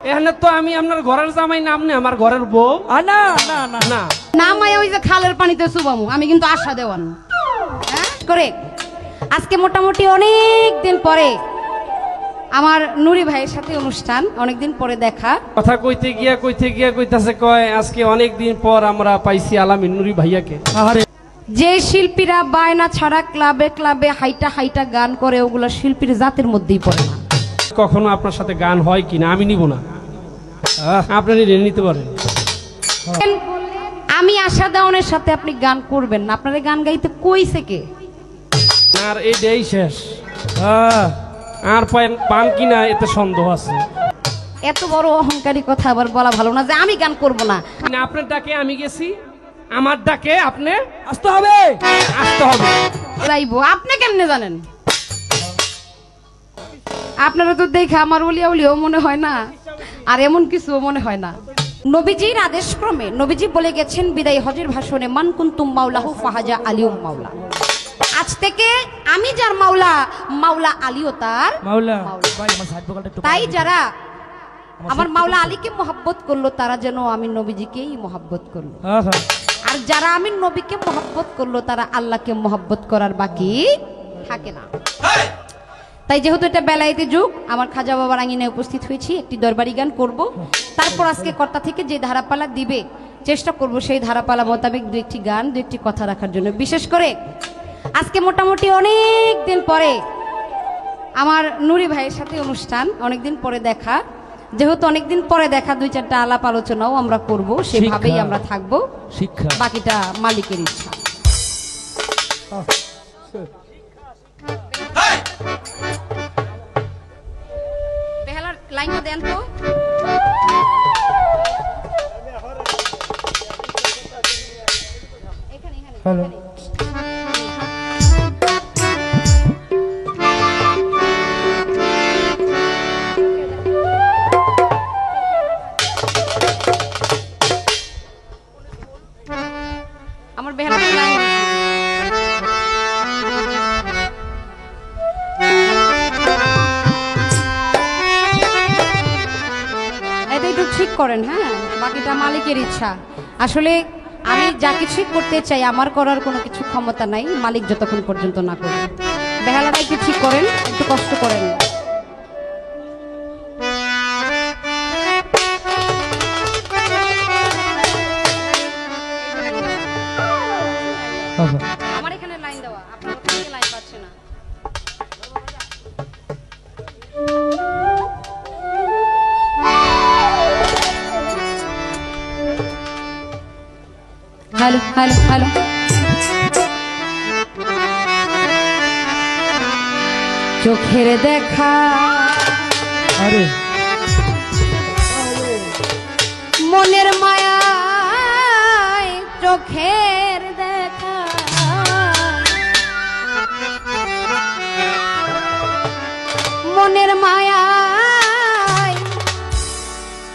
এখানে তো আমি আপনার ঘরের জামাই না, আপনি আমার ঘরের বউ। না না না না না মায়া ওই যে খালের পানিতে চুবামু, আমি কিন্তু আশা দেওয়ান করে। আজকে মোটামুটি অনেক দিন পরে আমার নুরি ভাইয়ের সাথে অনুষ্ঠান, অনেকদিন পরে দেখা। কথা কইতে গিয়া কইতাছে কয় আজকে অনেক দিন পর আমরা পাইছি আলামিন নুরি ভাইয়াকে। যে শিল্পীরা বায়না ছাড়া ক্লাবে ক্লাবে হাইটা হাইটা গান করে, ওগুলো শিল্পীর জাতের মধ্যেই পড়ে না। কখনো আপনার সাথে গান হয় কিনা আমি নিব না, আপনারই নিতে পারেন। আমি আশা দেওয়ানের সাথে আপনি গান করবেন না, আপনার গান গাইতে কইছে কে? আর এইটাই শেষ, আর পান কিনা এতে সন্দেহ আছে। এত বড় অহংকারী কথা আবার বলা ভালো না যে আমি গান করব না। আপনার ডাকে আমি গেছি, আমার ডাকে আপনি আসতে হবে। যাইবো, আপনি কেমনে জানেন? আপনারা তো দেখে আমার উলিয়া উলিও মনে হয় না, আর এমন কিছু মনে হয় না। নবীজির আদেশ ক্রমে নবীজি বলে গেছেন বিদায় হজের ভাষণে, মান কুনতুম মাওলাহু ফাহাজা আলিউম মাওলা। আজ থেকে আমি যার মাওলা, মাওলা আলীও তার মাওলা। তাই যারা আমার মাওলা আলীকে মহব্বত করলো, তারা যেন আমি নবীজিকেই মহব্বত করলো। আর যারা আমি নবীকে মহব্বত করলো, তারা আল্লাহকে মহব্বত করার বাকি থাকে না। তাই যেহেতু এটা বেলায়েতি যুগ, আমার খাজা বাবার আঙিনায় উপস্থিত হয়েছি, একটি দরবারি গান করব। তারপর আজকে কর্তা থেকে যে ধারাপালা দিবে চেষ্টা করব সেই ধারাপালা মোতাবেক দু একটি গান, দু একটি কথা রাখার জন্য। বিশেষ করে আজকে মোটামুটি অনেক দিন পরে আমার নুরি ভাইয়ের সাথে অনুষ্ঠান, অনেকদিন পরে দেখা। যেহেতু অনেকদিন পরে দেখা, দুই চারটা আলাপ আলোচনাও আমরা করব, সেভাবেই আমরা থাকবো। শিক্ষা বাকিটা মালিকের ইচ্ছা। বেহালার লাইনটা দেন তো। হ্যালো। আমার বেহালার লাইন এটা একটু ঠিক করেন। হ্যাঁ, বাকিটা মালিকের ইচ্ছা। আসলে আমি যা কিছুই করতে চাই, আমার করার কোনো কিছু ক্ষমতা নাই, মালিক যতক্ষণ পর্যন্ত না করে। বেহালাটা একটু ঠিক করেন, একটু কষ্ট করেন। আমার এখানে লাইন দেওয়া, আপনার ওখানে লাইন পাচ্ছে না। Hello hello hello. চোখের দেখা আরে মনের মায়া, চোখের দেখা মনের মায়া,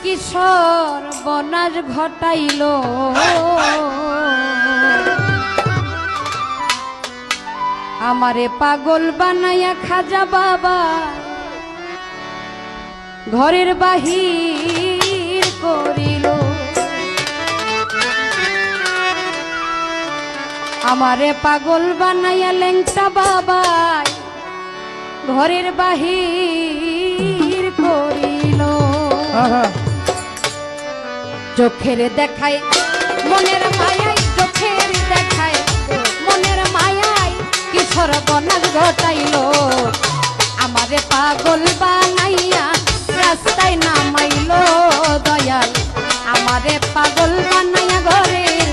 কিশোর বনাশ ঘটাইল। আমারে পাগল বানাইয়া খাজা বাবা ঘরের বাহির করিল। আমারে পাগল বানাইয়া লেংটা বাবা ঘরের বাহির করিল। চোখের দেখায় মনের মায়ায়, চোখের দেখায় মনের মায়ায় কিশোর বনাশ ঘটাইল। আমারে পাগল বানাইয়া রাস্তায় নামাইল দয়াল। আমারে পাগল বানাইয়া ঘরের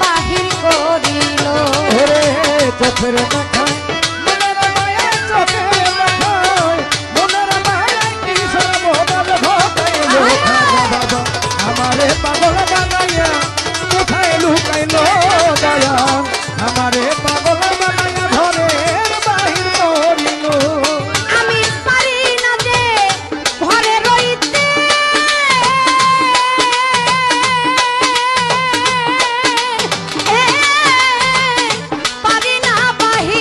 বাহির করিল। চোখের দেখায় মনের মায়ায়, চোখের দেখায় মনের মায়ায় কিশোর বনাশ ঘটাইল। বাবা আমারে পাগল বানাইয়া কোথায় লুকাইল দয়াল। আমারে পাগল বানাইয়া ঘরের বাহির করিল। আমি পারি না যে ঘরে রইতে, পারি না বাহির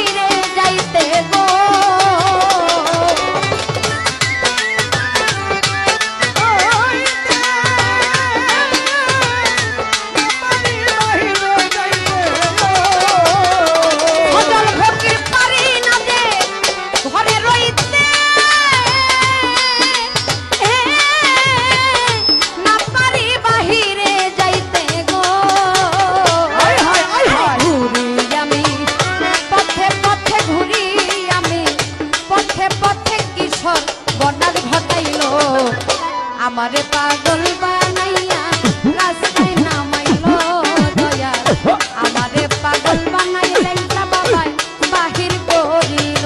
আমারে পাগল বানাইয়া রাস্তায় নামাইলো দয়াল আমারে পাগল বানাইয়া লেংটা বাবাই বাহির করিল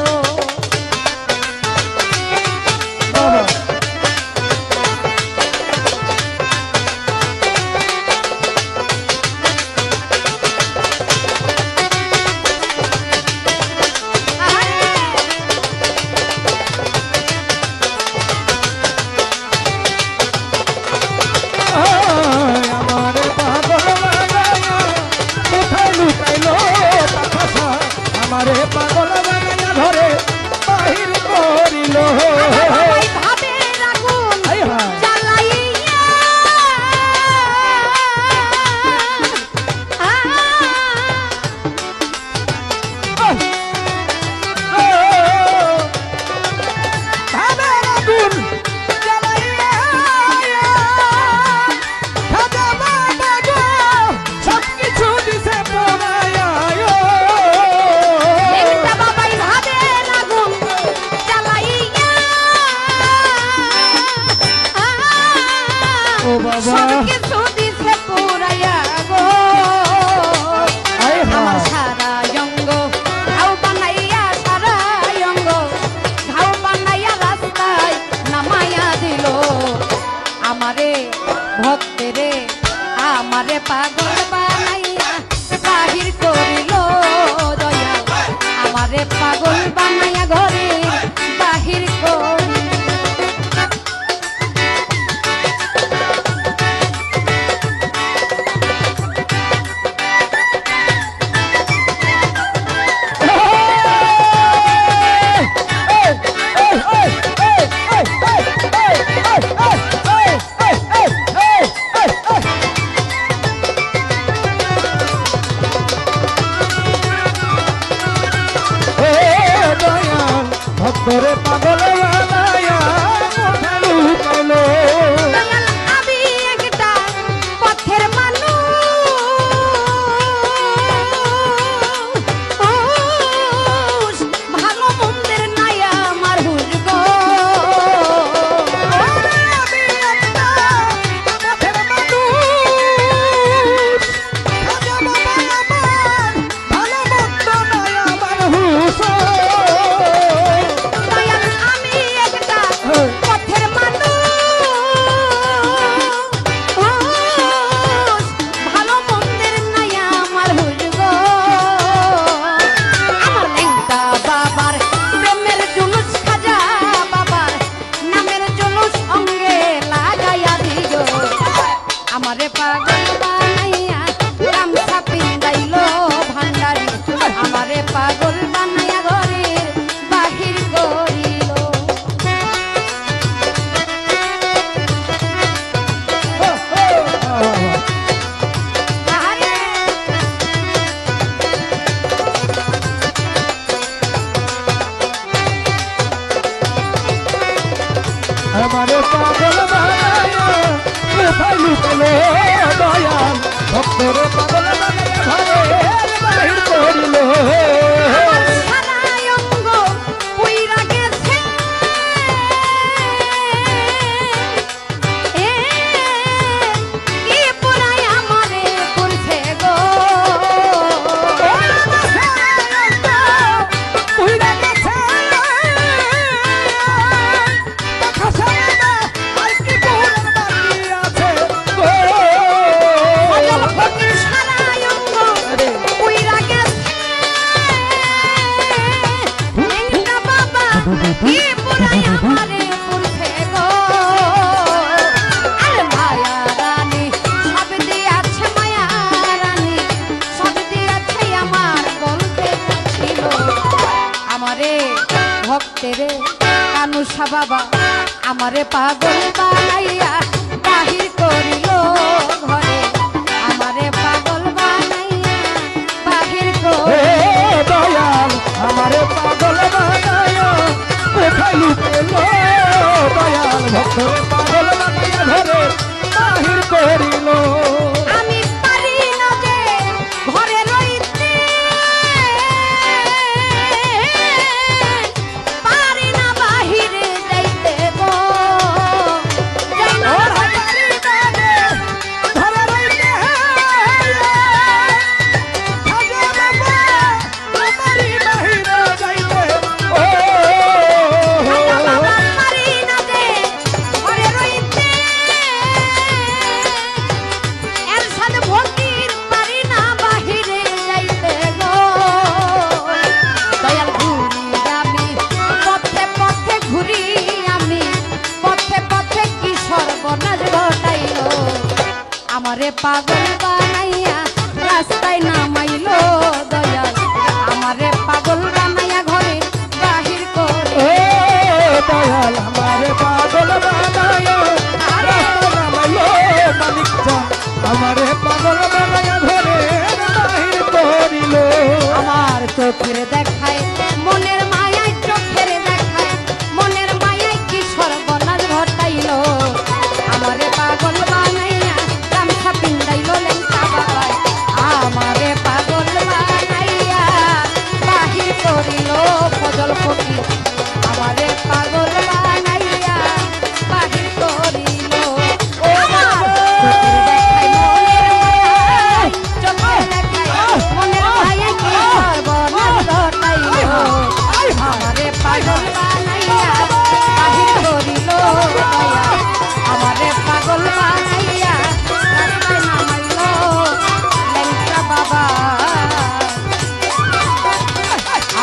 আমারে পাগল বানাইয়া কোথায় লুকাইলো পাখাসা আমারে পাগল বানাইয়া ঘরে বাহির করিল বাবাই ভাবে আগুন হায় হায় জ্বালাইয়া ভাবের আগুন জ্বালাইয়া খাজা বাবা গো সবকিছু দিছে পোড়াইয়া লেংটা বাবাই ভাবে আগুন জ্বালাইয়া ও বাবা সবকিছু দিছে পুরাইয়া গো হায় আমার হায় সারা অঙ্গ ঘাও বানাইয়া সারা অঙ্গ ঘাও বানাইয়া রাস্তায় নামাইয়া দিল আমারে ভক্তেরে আমারে পাগল বানাইয়া বাহির করিল দয়াল আমারে পাগল বানাইয়া ঘরে বাহির করিল ভক্তরে পাগল বানাইয়া কোথায় লুকাইলো দয়াল আমি একটা পথের মানুষ ভালো মন্দের নাই আমার হুশ গো আমি একটা পথের মানুষ খাজা বাবা আমার ভালো মন্দ নাই আমার হুশ দয়াল আমি একটা পথের মানুষ ভালো মন্দের নাই আমার হুশ গো আমার লেংটা বাবার প্রেমের জুলুস খাজা বাবার নামের জুলুস অঙ্গে লাগাইয়া দিল আমারে পাগল বানাইয়া গামছা পিন্দাইলো ভান্ডারি আমারে পাগল বানাইয়া ঘরের বাহির করিল আরে আমারে পাগল বানাইয়া কোথায় লুকাইলো দয়াল ভক্তরে পাগল বানাইয়া ঘরে বাহির করিল আমার সারা অঙ্গ পুইরা গেছে কি পুরাই আমারে করছে গো উইরা গেছে খাসা আর কি কোন বাকি আছে গো সারা অঙ্গ পুইরা গেছে লেংটা বাবা কি পুরাই আমারে করছে গো আর মায়া রানী সব দিয়াছে মায়া রানী সব দিয়াছে আমার বলতে ছিল আমারে ভক্তেরে কানুষা বাবা আমারে পাগল বানাইয়া বাহির করিল ঘরে আমারে পাগল বানাইয়া বাহির হে করিল দয়াল আমারে পাগল বানাইয়া কোথায় লুকাইলো দয়াল ভক্তরে পাগল বানাইয়া ঘরে বাহির করিল আমি পারি না যে ঘরে রইতে পারি না বাহিরে যাইতে গো যাই না আমারে পাগল বানাইয়া রাস্তায় নামাইলো দয়াল আমারে পাগল বানাইয়া ঘরে বাহির করে দয়াল আমারে পাগল বানায়া রাস্তা নামাইলো মালিক জান আমারে পাগল বানায়া ঘরে বাহির করিল আমার চোখের দেখায় মনের মায়ায় চোখের দেখায় মনের মায়ায় কি সর্বনাশ ঘটাইলো আমারে পাগল বানাইয়া গামছা পিন্দাইলো লেঙ্কা বাবায় আমারে পাগল বানাইয়া বাহির করিল ফজল ফকির আমারে পাগল বানাইয়া বাহির করিল ও আমার চোখের দেখায় মনের মায়ায় চোখের দেখায় মনের মায়ায় কি সর্বনাশ ঘটাইলো আমারে পাগল বানাইয়া বাহির করিল দয়াল আমারে পাগল বানাইয়া রাস্তায় নামাইলো লেঙ্কা বাবা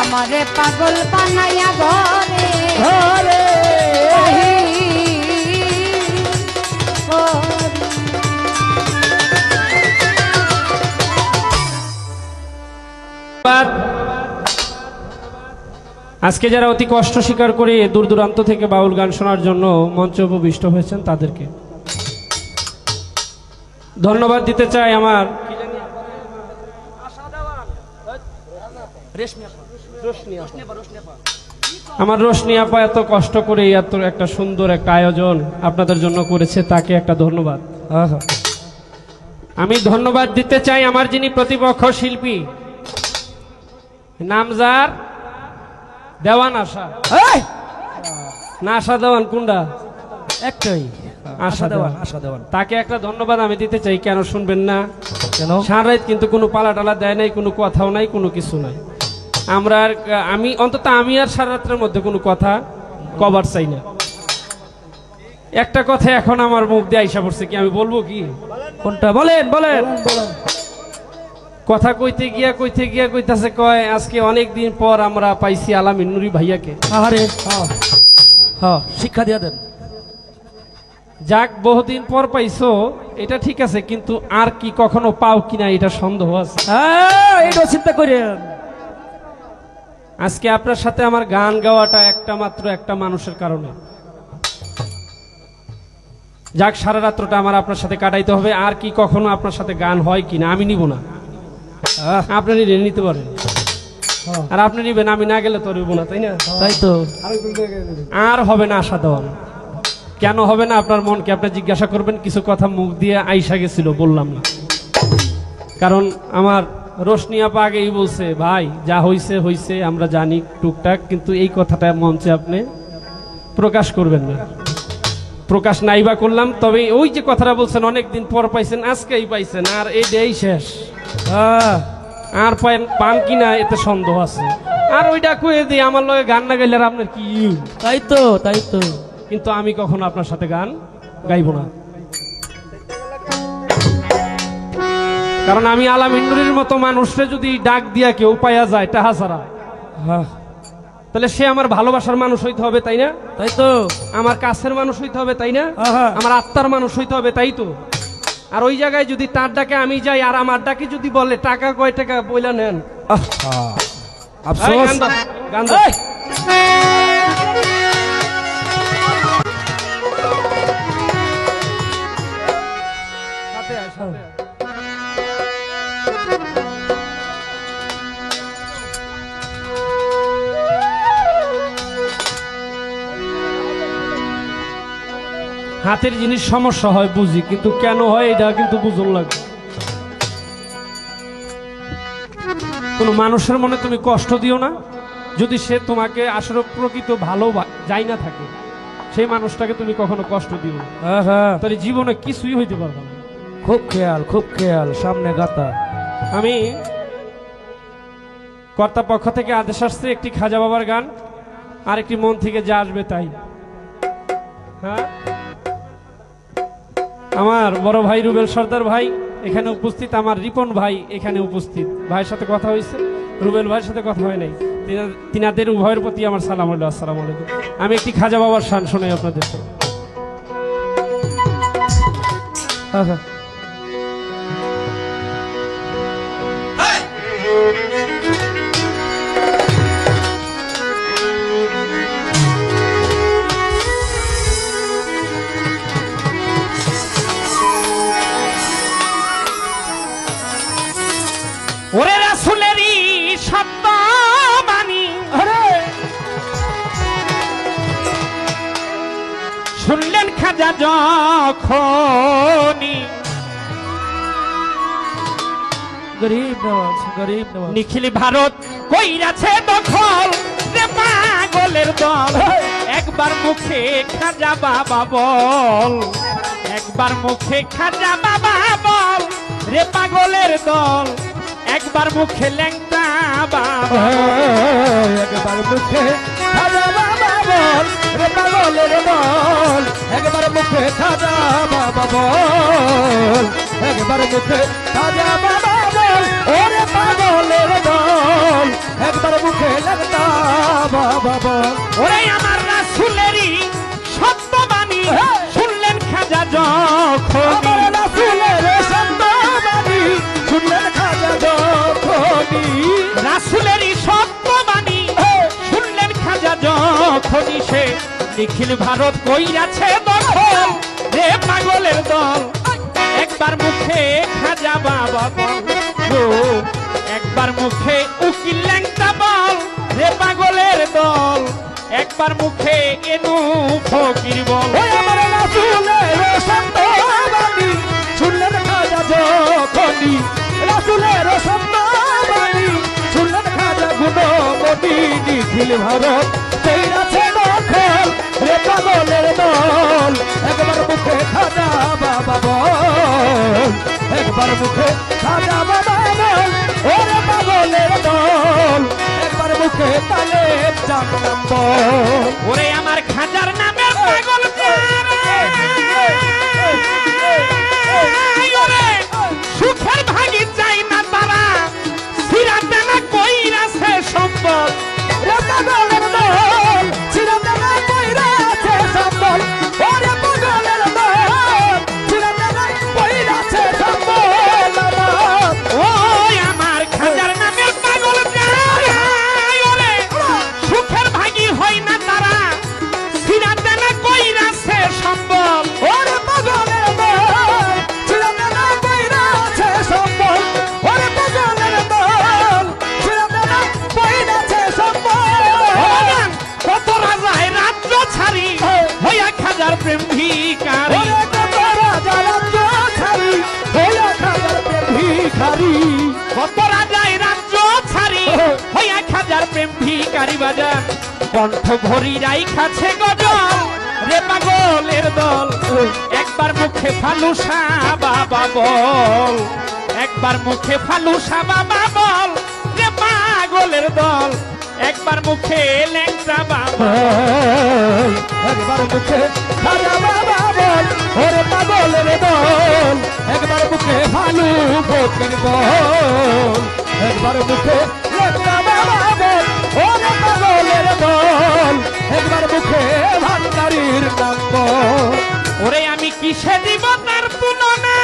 আমারে পাগল বানাইয়া ঘরে ঘরে বাহির ধন্যবাদ। আজকে যারা অতি কষ্ট স্বীকার করে দূর দূরান্ত থেকে বাউল গান শোনার জন্য মঞ্চে উপবিষ্ট হয়েছেন তাদেরকে ধন্যবাদ দিতে চাই। আমার রোশনি আপা এত কষ্ট করে এত একটা সুন্দর একটা আয়োজন আপনাদের জন্য করেছে, তাকে একটা ধন্যবাদ। আমি ধন্যবাদ দিতে চাই আমার যিনি প্রতিপক্ষ শিল্পী, নাম যার দেওয়ান আশা। না আশা দেওয়ান কোনটা? একটাই আশা দেওয়ান। আশা দেওয়ান তাকে একটা ধন্যবাদ আমি দিতে চাই। কেন শুনবেন না? কেন? সারারাত কিন্তু কোনো পালা টালা দেয় নাই, কোনো কথাও নাই, কোনো কিছু নাই। আমি অন্তত আমি আর সারা রাত্রের মধ্যে কোনো কথা কভার চাই না। একটা কথা এখন আমার মুখ দিয়ে আইসা পড়ছে, কি আমি বলবো? কি কোনটা বলেন? বলেন। কথা কইতে গিয়া কইতাছে, কয় আজকে অনেক দিন পর আমরা পাইছি আলামিন নুরি ভাইয়াকে। আরে শিক্ষা দিয়া দেন। যাক, বহুদিন পর পাইছো এটা ঠিক আছে, কিন্তু আর কি কখনো পাও কিনা এটা সন্দেহ আছে। এটা চিন্তা করেন। আজকে আপনার সাথে আমার গান গাওয়াটা একটা মানুষের কারণে। যাক, সারা রাত্রটা আমার আপনার সাথে কাটাইতে হবে। আর কি কখনো আপনার সাথে গান হয় কিনা আমি নিব না, আপনি নিতে পারেন। আর আপনি নিবেন, আমি না গেলে তো নিব না, তাই না? তাই তো। আর হবে না আশা দেওয়ান। কেন হবে না? আপনার মনকে আপনি জিজ্ঞাসা করবেন। কিছু কথা মুখ দিয়ে আইসা গেছিল, বললাম না, কারণ আমার রোশনি আপা আগেই বলছে, ভাই যা হইছে হইছে, আমরা জানি টুকটাক, কিন্তু এই কথাটা মঞ্চে আপনি প্রকাশ করবেন না। প্রকাশ নাইবা করলাম, তবে ওই যে কথাটা বলছেন অনেকদিন পর পাইছেন, আজকেই পাইছেন, আর এই শেষ। আর পান কিনা এতে সন্দেহ আছে। আর ওইটা কয়ে দিয়ে আমার লগে গান না গাইলে আর আপনার কি? তাই তো, তাই তো। কিন্তু আমি কখনো আপনার সাথে গান গাইব না, কারণ আমি আলামিন নুরির মতো মানুষরে যদি ডাক দিয়া কেউ পাইয়া যায় টাহা ছাড়া, তাহলে সে আমার ভালোবাসার মানুষ হইতে হবে, তাই না? তাই তো। আমার কাছের মানুষ হইতে হবে, তাই না? আমার আত্মার মানুষ হইতে হবে, তাই তো। আর ওই জায়গায় যদি তার ডাকে আমি যাই আর আমার ডাকে যদি বলে টাকা কয় টাকা বইলা নেন, আফসোস। গান দাও। সাথে আয়, সাথে আয়। হাতের জিনিস সমস্যা হয় বুঝি, কিন্তু কেন হয় এটা কিন্তু বুঝন লাগে। কোন মানুষের মনে তুমি কষ্ট দিও না, যদি সে তোমাকে আসলে প্রকৃত ভালো যাই না থাকে, সেই মানুষটাকে তুমি কখনো কষ্ট দিও না, তাহলে জীবনে কিছুই হইতে পারবে না। খুব খেয়াল, সামনে গাতা। আমি কর্তা পক্ষ থেকে আদেশ আসছে, একটি খাজা বাবার গান আর একটি মন থেকে যা আসবে তাই। হ্যাঁ, আমার বড় ভাই রুবেল সর্দার ভাই এখানে উপস্থিত, আমার রিপন ভাই এখানে উপস্থিত। ভাইয়ের সাথে কথা হয়েছে, রুবেল ভাইয়ের সাথে কথা হয় নাই। তিনাদের উভয়ের প্রতি আমার সালাম হলো, আসসালামু আলাইকুম। আমি একটি খাজা বাবার শান শোনাই আপনাদের। ওরে রাসূলেরই সত্য বাণী শুনলেন খাজা যখনই নিখিল ভারত কইরাছে দখল রে পাগলের দল একবার মুখে খাজা বাবা বল একবার মুখে খাজা বাবা বল রে পাগলের দল একবার মুখে ল্যাংটা বাবা একবার মুখে খাজা বাবা বল রে পাগলের বল একবার মুখে খাজা বাবা বল একবার মুখে খাজা বাবা বল ওরে পাগলের বল একবার মুখে লাগতা বাবা বল ওরে আমার রাসূলেরই সত্য বাণী শুনলেন খাজা যখনই আমার রাসূলের সত্য বাণী শুনলেন খাজা যখনই রাসূলেরই সত্য বাণী শুনলেন খাজা যখনই সে নিখিল ভারত কইরাছে দখল রে পাগলের দল একবার মুখে খাজা বাবা বল ও একবার মুখে উকিল ল্যাংটা বল রে পাগলের দল একবার মুখে এনু ফকির বল ওই আমার রাসূলের সত্য বাণী শুনলেন খাজা যখনই রাসূলের সত্য বাণী শুনলেন খাজা গুণমণি নিখিল ভারত কইরাছে দখল রে পাগলের দল একবার মুখে খাজা বাবা বল একবার মুখে খাজা বাবা বল ওরে পাগলের দল একবার মুখে তালে জানলাম বল ওরে আমার খাজার নামের পাগল ওরে সুখের ভাগি চাই না তারা সিরাতে না কইরাছে সম্পদ রে পাগলের দল চিরতে না কইরাছে সম্বল ওরে পাগলের দল চিরতে না কইরাছে সম্বল ওই আমার খাজার নামের পাগল ওরে সুখের ভাগি হয় না তারা সিরাতে না কইরাছে সম্পদ ওরে পাগলের দল চিরতে না কইরাছে সম্বল ওরে পাগলের দল চিরতে না কইরাছে সম্বল কত রাজায় রাজ্য ছাড়ি হইয়া খাজার প্রেম ভিকারি ওরে কত রাজা রাজ্য ছাড়ি হইয়া খাজার প্রেম ভিখারি কত রাজায় রাজ্য ছাড়ি হইয়া খাজার প্রেম ভিকারি বাজার কণ্ঠ ভরি রাইখাছে গজল রে পাগলের দল একবার মুখে ফালুসা বাবা বল একবার মুখে ফালুসা বাবা বল রে পাগলের দল একবার মুখে ল্যাংটা বাবা একবার মুখে খাজা বাবা বল ওরে পাগলের দল একবার মুখে ভালু ভোটের বল একবার মুখে লেখা বাবা বল ওরে পাগলের দল একবার মুখে ভান্ডারির নাম বল ওরে আমি কিসে দিব তার তুলনা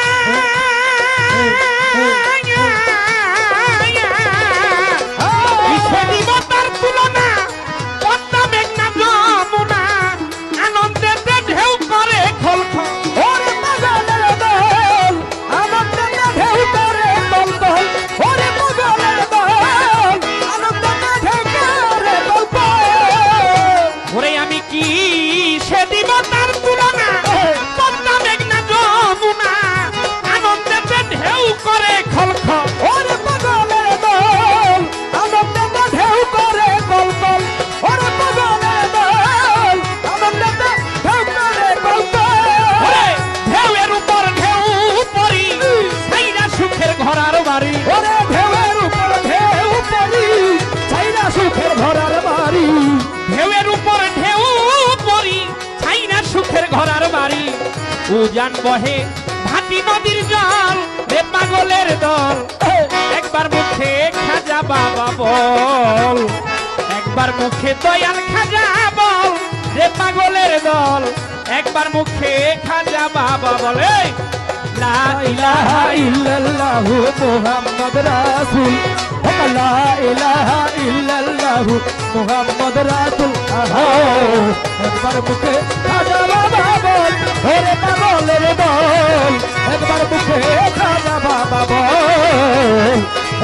কিসে দিব তার তুলনা পদ্মা মেঘনা যমুনা আনন্দেতে ঢেউ করে খলখল ওরে পাগলের দল আনন্দে ঢেউ করে দল দল ওরে পাগলের দল আনন্দে ঢেউ করে দল দল ওরে আমি কিসে দিব তার তুলনা পদ্মা মেঘনা যমুনা আনন্দেতে ঢেউ করে খলখল ওরে পাগলের দল আনন্দে ঢেউ করে দল দল ওরে পাগলের দল আনন্দে ঢেউ করে দল দল ওরে ঢেউয়ের উপর ঢেউ পরি ছাইরা সুখের ঘরার বাড়ি ওরে ঢেউয়ের উপর ঢেউ পড়ি চাইনা সুখের ভরার বাড়ি ঢেউয়ের উপর ঢেউ পরি ছাইরা সুখের ঘরার বাড়ি উজান বহে ভাটি নদীর জল রে পাগলের দল একবার মুখে খাজা বাবা বল একবার মুখে দয়াল খাজা বল রে পাগলের দল একবার মুখে খাজা বাবা বলে লা লা ইলাহা ইল্লাল্লাহু মুহাম্মাদ রাসূল লা ইলাহা ইল্লাল্লাহু মুহাম্মদ রাসূলুল্লাহ একবার মুখে খাজা বাবা বল ওরে পাগলের দল একবার মুখে খাজা বাবা বল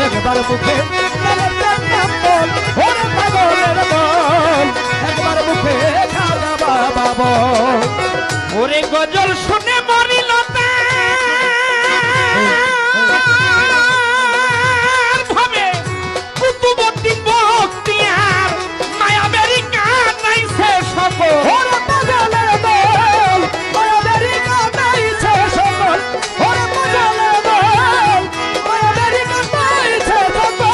একবার মুখে লালের নাম বল ওরে পাগলের দল একবার মুখে খাজা বাবা বল ওরে গজল শুনে মরিল ভাবে কুতুবুদ্দিন বখতিয়ার মায়াবেরি কাটাইছে সকল ওরে পাগলের দল মায়াবেরি কাটাইছে সকল ওরে পাগলের দল মায়াবেরি কাটাইছে সকল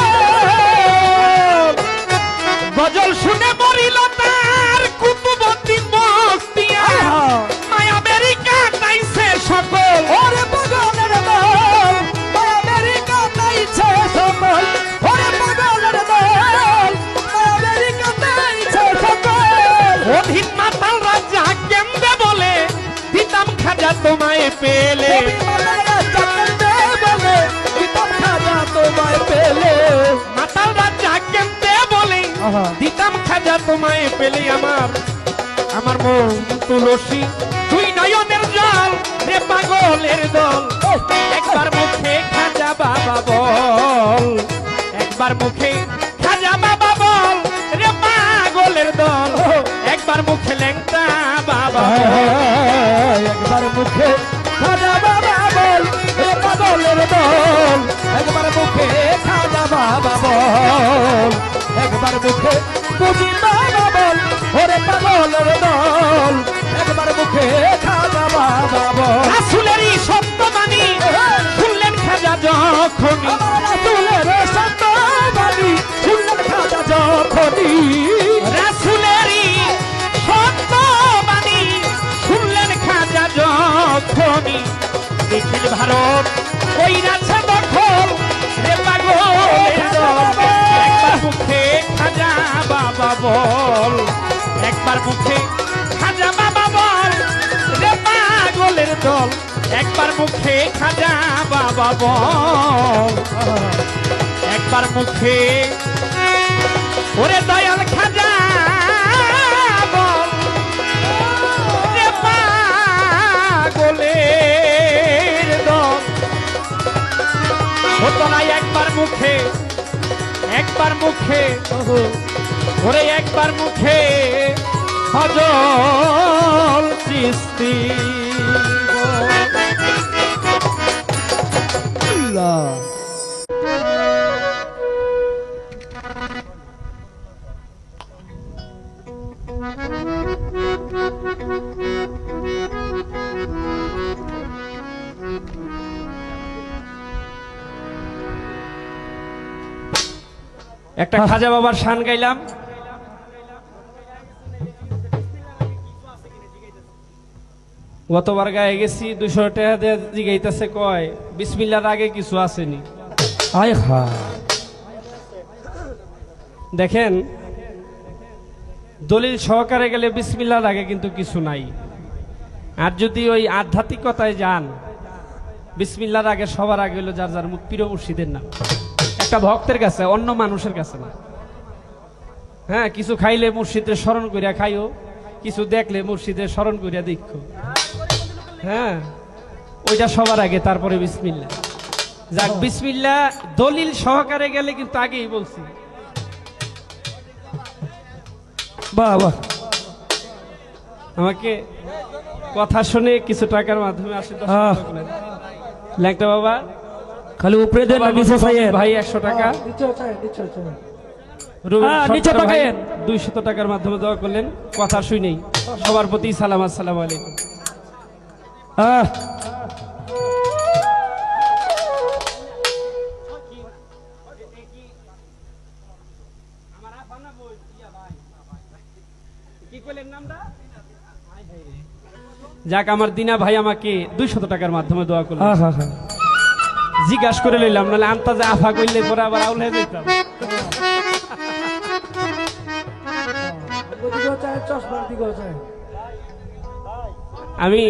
গজল শুনে মরিল তার কুতুবুদ্দিন বখতিয়ার মায়াবেরি কাটাইছে সকল ওরে পাগলের দল মায়াবেরি কাটাইছে সকল ওরে পাগলের দল মায়াবেরি কাটাইছে সকল অধীন মাতাল রাজা কেমনে বলে দিতাম খাজা তোমায় পেলে মাতাল রাজা কেমনে বলে দিতাম খাজা তোমায় পেলে আমার মন তুলসী তুই নয়নের জল রে পাগলের দল একবার মুখে খাজা বাবা বল একবার মুখে খাজা বাবা বল রে পাগলের দল একবার মুখে লেংটা বাবা একবার মুখে খাজা বাবা বল রে পাগলের দল একবার মুখে খাজা বাবা বল একবার মুখে বুঝি বাবা বল ওরে পাগলের দল একবার মুখে খাজা বাবা বল রাসূলেরই সত্যবাণী শুনলেন খাজা যখন রাসূলের সত্যবাণী শুনলেন খাজা যখনই রাসূলেরই সত্যবাণী শুনলেন খাজা যখনই দেখিল ভারত কইরাছে দখল রে পাগলের দল একবার মুখে খাজা বাবা বল একবার মুখে খাজা বাবা বল রে পাগলের দল একবার মুখে খাজা বাবা বল একবার মুখে ওরে দয়াল খাজা বল রে পাগলের দল হতো না একবার মুখে ওরে একবার মুখে ফজল চিস্তি একটা খাজা বাবার শান গাইলাম। গতবার গায়ে গেছি 200 টাকা দিয়ে জিগাইতেছে কয় বিসমিল্লাহর আগে কিছু আসেনি। আয় হা দেখেন দলিল সহকারে গেলে বিসমিল্লাহর আগে কিন্তু কিছু নাই। আর যদি ওই আধ্যাত্মিকতায় যান বিসমিল্লাহর আগে সবার আগে হলো যার যার পীর মুর্শিদের নাম, একটা ভক্তের কাছে, অন্য মানুষের কাছে না। হ্যাঁ, কিছু খাইলে মুর্শিদের স্মরণ করিয়া খাইও, কিছু দেখলে মুর্শিদের স্মরণ করিয়া দেখো। হ্যাঁ, ওইটা সবার আগে, তারপরে বিসমিল্লাহ। যাক, বিসমিল্লাহ দলিল সহকারে গেলে কিন্তু আগেই বলছি। বাহ বাহ, আমাকে কথা শুনে কিছু টাকার মাধ্যমে আসে ল্যাংটা বাবা, খালি উপরে দেন না নিচে চাইয়েন ভাই 100 টাকা, নিচে তাকায়েন। 200 টাকার মাধ্যমে দোয়া করলেন। কথা শুনেই সবার প্রতি সালাম, আসসালামু আলাইকুম। যাক, আমার দিনা ভাই আমাকে 200 টাকার মাধ্যমে দোয়া করলেন। জিজ্ঞাসা করে লইলাম, নাহলে আন্তাজে আফা করলে পরে আবার আউল হয়ে যেতাম। আমি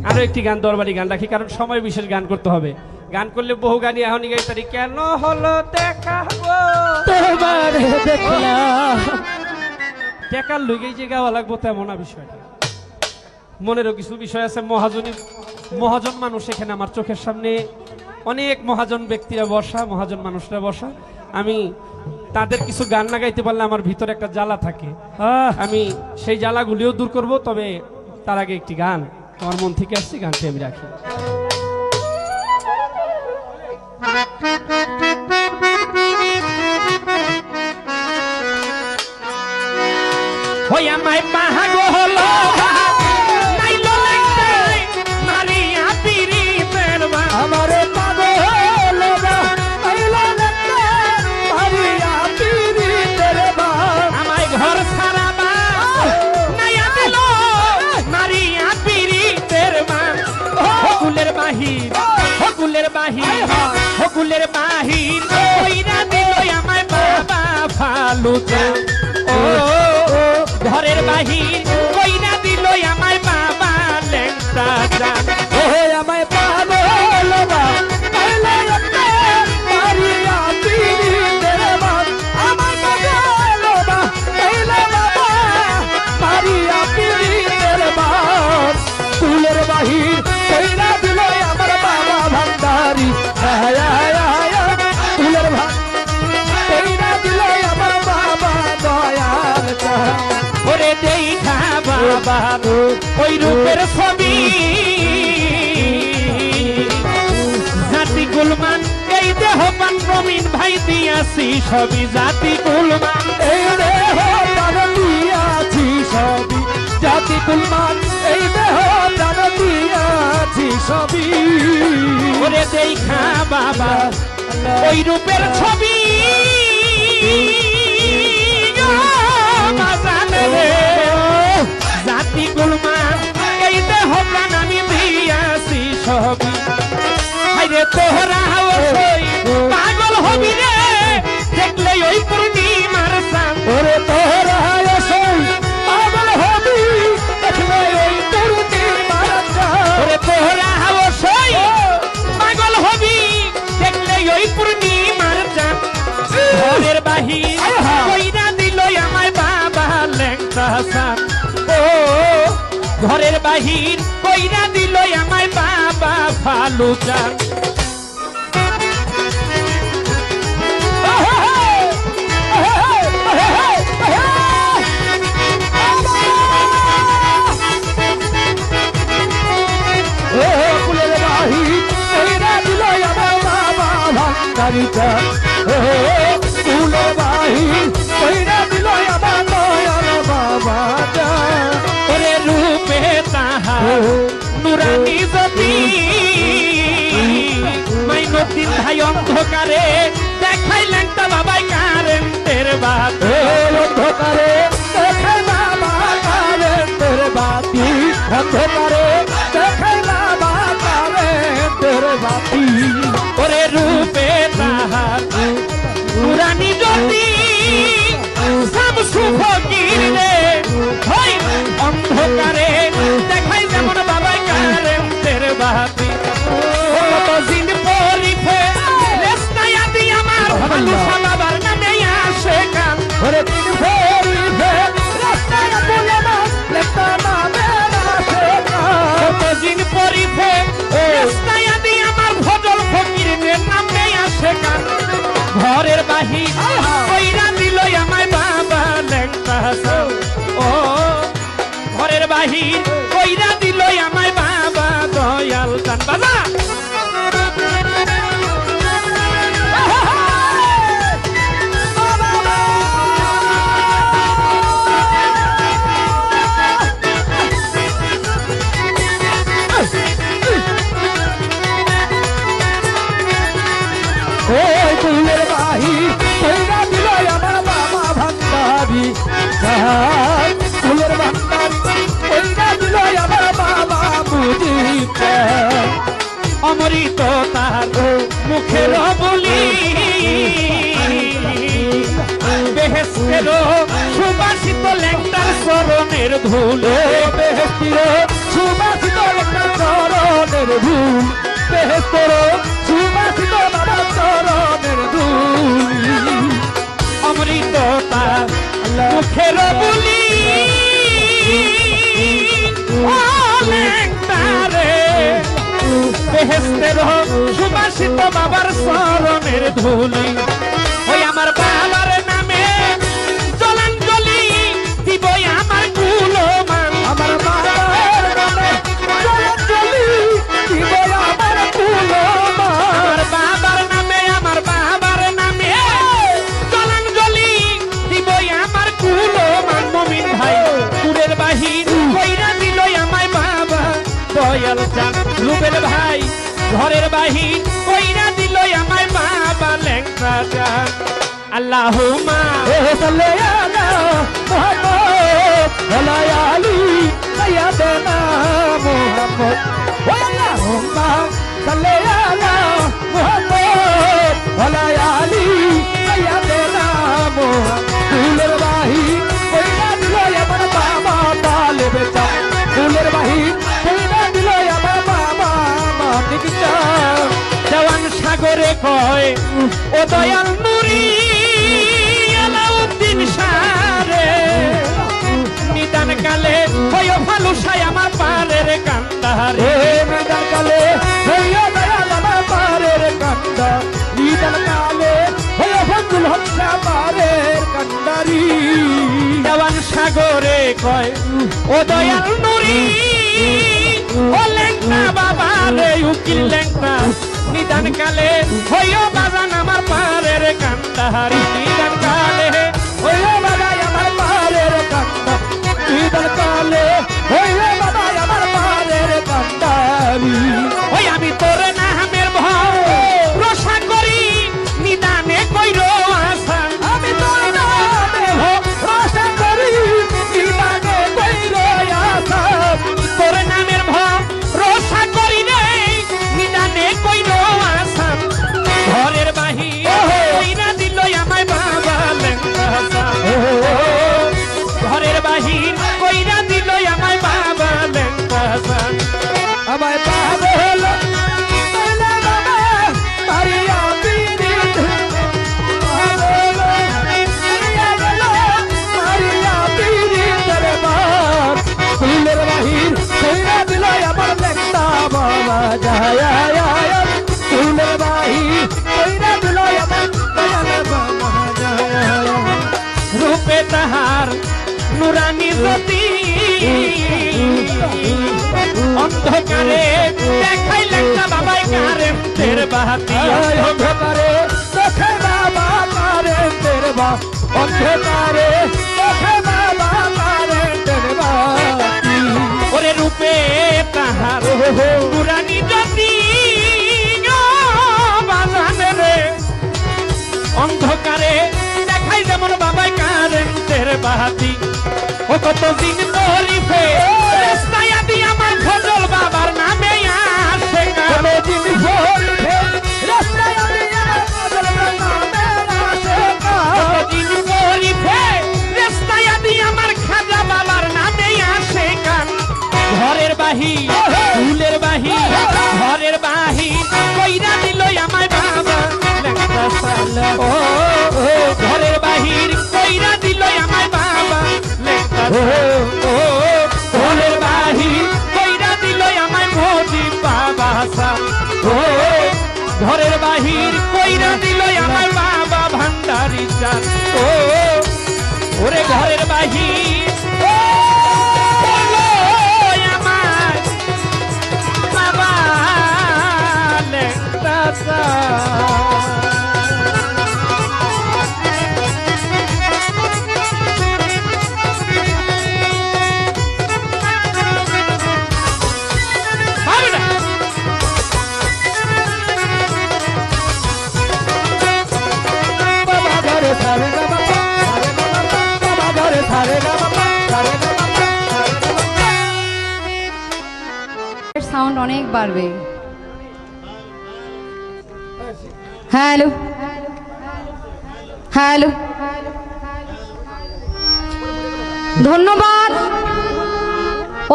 আরো একটি গান, দরবারি গান রাখি, কারণ সময় বিশেষ গান করতে হবে। গান করলে বহু গানই এখনই গাই তারি কেন হলো দেখা গো তোমারে দেখলাম টেকার লইগেই যে গাওয়া লাগবো তেমন না বিষয়টা। মনেরও কিছু বিষয় আছে। মহাজন মানুষ এখানে আমার চোখের সামনে অনেক মহাজন ব্যক্তিরা বসা, মহাজন মানুষরা বসা। আমি তাদের কিছু গান না গাইতে পারলে আমার ভিতরে একটা জ্বালা থাকে, আমি সেই জ্বালাগুলিও দূর করব। তবে তার আগে একটি গান আমার মন থেকে আসছে, গানটি আমি রাখি। হইয়া মাই পাহাগো হলো নাইলো লাগতাই মারিয়া পিরি পেরবা আমারে পাগল বা আইলা নাতে মারিয়া পিরি তেরে বা আমায় ঘর ছাড়াবা নাইয়া দিল মারিয়া পিরি পেরবা হকুলের বাহির হকুলের বাহির হকুলের বাহির কইরা দিল আমায় বাবা ফালুচা। ও ঘরের বাহির কইরা দিল আমায় বাবা লেংটা জান। ওহে আমায় পাগল বা আইলা নাতে মারিয়া পিরি তেরে বা আমায় পাগল বা আইলা বাবা মারিয়া পিরি তেরে বা কুলের বাহির কইরা দিল আমার বাবা ভান্ডারি আয়া আয়া আয়া কুলের ভাত কইরা দিল আমার বাবা দয়াল চাহ ওরে দেখা বাবা ওই রূপের ছবি জাতি গুলমান এই দেহ পান প্রবীণ ভাই দিয়াছি সবই জাতি গুলমান এই দেহ প্রাণ দিয়াছি সবই জাতি কুলমান এই দেহ প্রাণ দিয়াছি সবই ওরে দেখা বাবা ওই রূপের ছবি জাতি গুলমান এই দেহ প্রাণ আমি দিয়াছি সবই। হাইরে তোহরা পাগল হবি রে দেখলে ওই পূর্ণিমার চাঁদ। ওরে তোরা আসই পাগল হবি দেখলে ওই পূর্ণিমার চাঁদ ওরে তোহরা পাগল হবি দেখলে ওই পূর্ণিমার চাঁদ। ঘরের বাহির কইরা দিল আমায় বাবা লেংটা চাঁদ। ও ঘরের বাহির কইরা দিল আমায় বাবা ফালুচা। কুলের বাহির কইরা দিল আমার বাবা ভান্ডারিটা কুলের বাহির কইরা দিল আমার দয়াল বাবা ওরে রূপে তাহার নুরানি জ্যোতি মাইনতিন ভাই অন্ধকারে দেখাই ল্যাংটা বাবাই কারেন্টের বাত। অন্ধকারে দেখাই বাবা কারেন্টের বাতি অন্ধকারে দেখাই বাবা কারেন্টের বাতি ওরে রূপে তাহার নুরানি জ্যোতি সব শুভ কিরণে হই অন্ধকারে দেখাই যেমন বাবাই কারেন্টের বাতি। জিন পরিফে রেস্তায়া দি আমার ভালুসা বাবার নামে আসে গান। ওরে দিন ফেরি ফে রাস্তায় বলে না লেখা নামে আসে জিন পরিফে রেস্তায়া দি আমার ভজল ফকির নামে আসে গান। ঘরের বাহির কইরা দিল আমায় বাবা লেংটা চাঁদ। ও ঘরের বাহির কইরা দিল আমায় বাবা দয়াল চাঁদ। বাবা কুলের বাহির কইরা দিল আমার বাবা ভান্ডারি কুলের ভান্ডারি কইরা দিল আমার বাবা বুঝিতে অমৃত তার মুখের বলি বেহেস্তের সুবাসিত লেংটার চরণের ধুল। বেহেস্তির সুবাসিত চরণের ধুল বেহেস্তির বেহেস্তের সুবাসিত বাবার চরণের ধুলি ওই আমার বাবার নামে জলাঞ্জলি দিবই আমার কুলমান আমার বাবার নামে জলাঞ্জলি দিব আমার কুলমান আমার বাবার নামে জলাঞ্জলি দিবই আমার কুলমান মমিন ভাই কুড়ের বাহির কইরা দিল আমায় বাবা দয়াল চান রুবেল ভাই ঘরের বাহির কইরা দিল আমায় বাবা লেংটা চান আল্লাহুম্মা সাল্লি আলা মুহাম্মদ ওয়া আলি সাইয়্যিদানা মুহাম্মদ ওয়া আল্লাহুম্মা সাল্লি আলা মুহাম্মদ ওয়া আলি সাইয়্যিদানা মুহাম্মদ ফুলের বাহির কইরা দিল আমার বাবা তালেব চান ফুলের বাহির কইরা দিল আমার বাবা মানিক চান দেওয়ান সাগরে কয় ও দয়াল নুরি আলাউদ্দিন সারে নিদান কালে হয় ফালুসাই আমার পারের কান্দারে নিদান কালে হইয়া দয়াল আমার পারের কান্দা নিদান কালে হইয়া ফজল হচ্ছা পারের কান্দারি দেওয়ান সাগরে কয় ও দয়াল নুরি ও লেংটা বাবা রে উকিল লেংটা নিদান কালে হইও বাজান আমার পারের কান্দারি নিদান কালে হইয়া বাবাই আমার পারের কান্দা নিদান কালে হইয়া বাবাই আমার পারের কান্দারি ওই আমি তোর নামের ভরসা করি নিদানে কইর আশা আমি তোর নামে ভরসা করি নিদানে কইর আশা তোর নামের ভরসা করি রে নিদানে কইর আশা ঘরের বাহির কইরা দিল আমায় বাবা লেংটা চান ঘরের বাহির কইরা দিল আমায় বাবা লেংটা চান আমায় পাগল বলে বাবা মারিয়া পীড়িত পাগল মারিয়া পীড়িত রে বাপ ফুলের বাহির কইরা দিল আমার লেংটা বাবা যায় ফুলের বাহির কইরা দিল আমার দয়াল বাবা যায় রূপে তাহার নুরানি জ্যোতি অন্ধকারে দেখাই লেখা বাবাই কারেন্টের বাতি অন্ধকারে দেখে বাবা কারেন্টের বাপ অন্ধকারে দেখে বাবা কারেন্টের বাতি ওরে রূপে তাহার নুরানি জ্যোতি বাজানে রে অন্ধকারে দেখাই যেমন বাবাই কারেন্টের বাতি ও কতদিন পরিফে রাস্তায় আদি আমার ফজল বাবার নামে আসে গান দিন ভোরে রাস্তায় আমি আমার ফজল নামে আসে কতদিন পরিফে রাস্তায় আদি আমার খাজা বাবার নামে আসে গান ঘরের বাহির ফুলের বাহির ঘরের বাহির কইরা দিল আমায় বাবা লেখা সালা ও ঘরের বাহির কইরা দিল আমায় বাবা লেখা ফুলের বাহির কইরা দিল আমায় মোদি বাবা সা ও ঘরের বাহির কইরা দিল আমায় বাবা ভান্ডারি চান ও ওরে ঘরের বাহির আমায় বাবা লেখা বাবা ঘরে সারে বাবা বাবা ঘরে সারে বাবা সারে সাউন্ড অনেক বাড়বে। হ্যালো হ্যালো, ধন্যবাদ।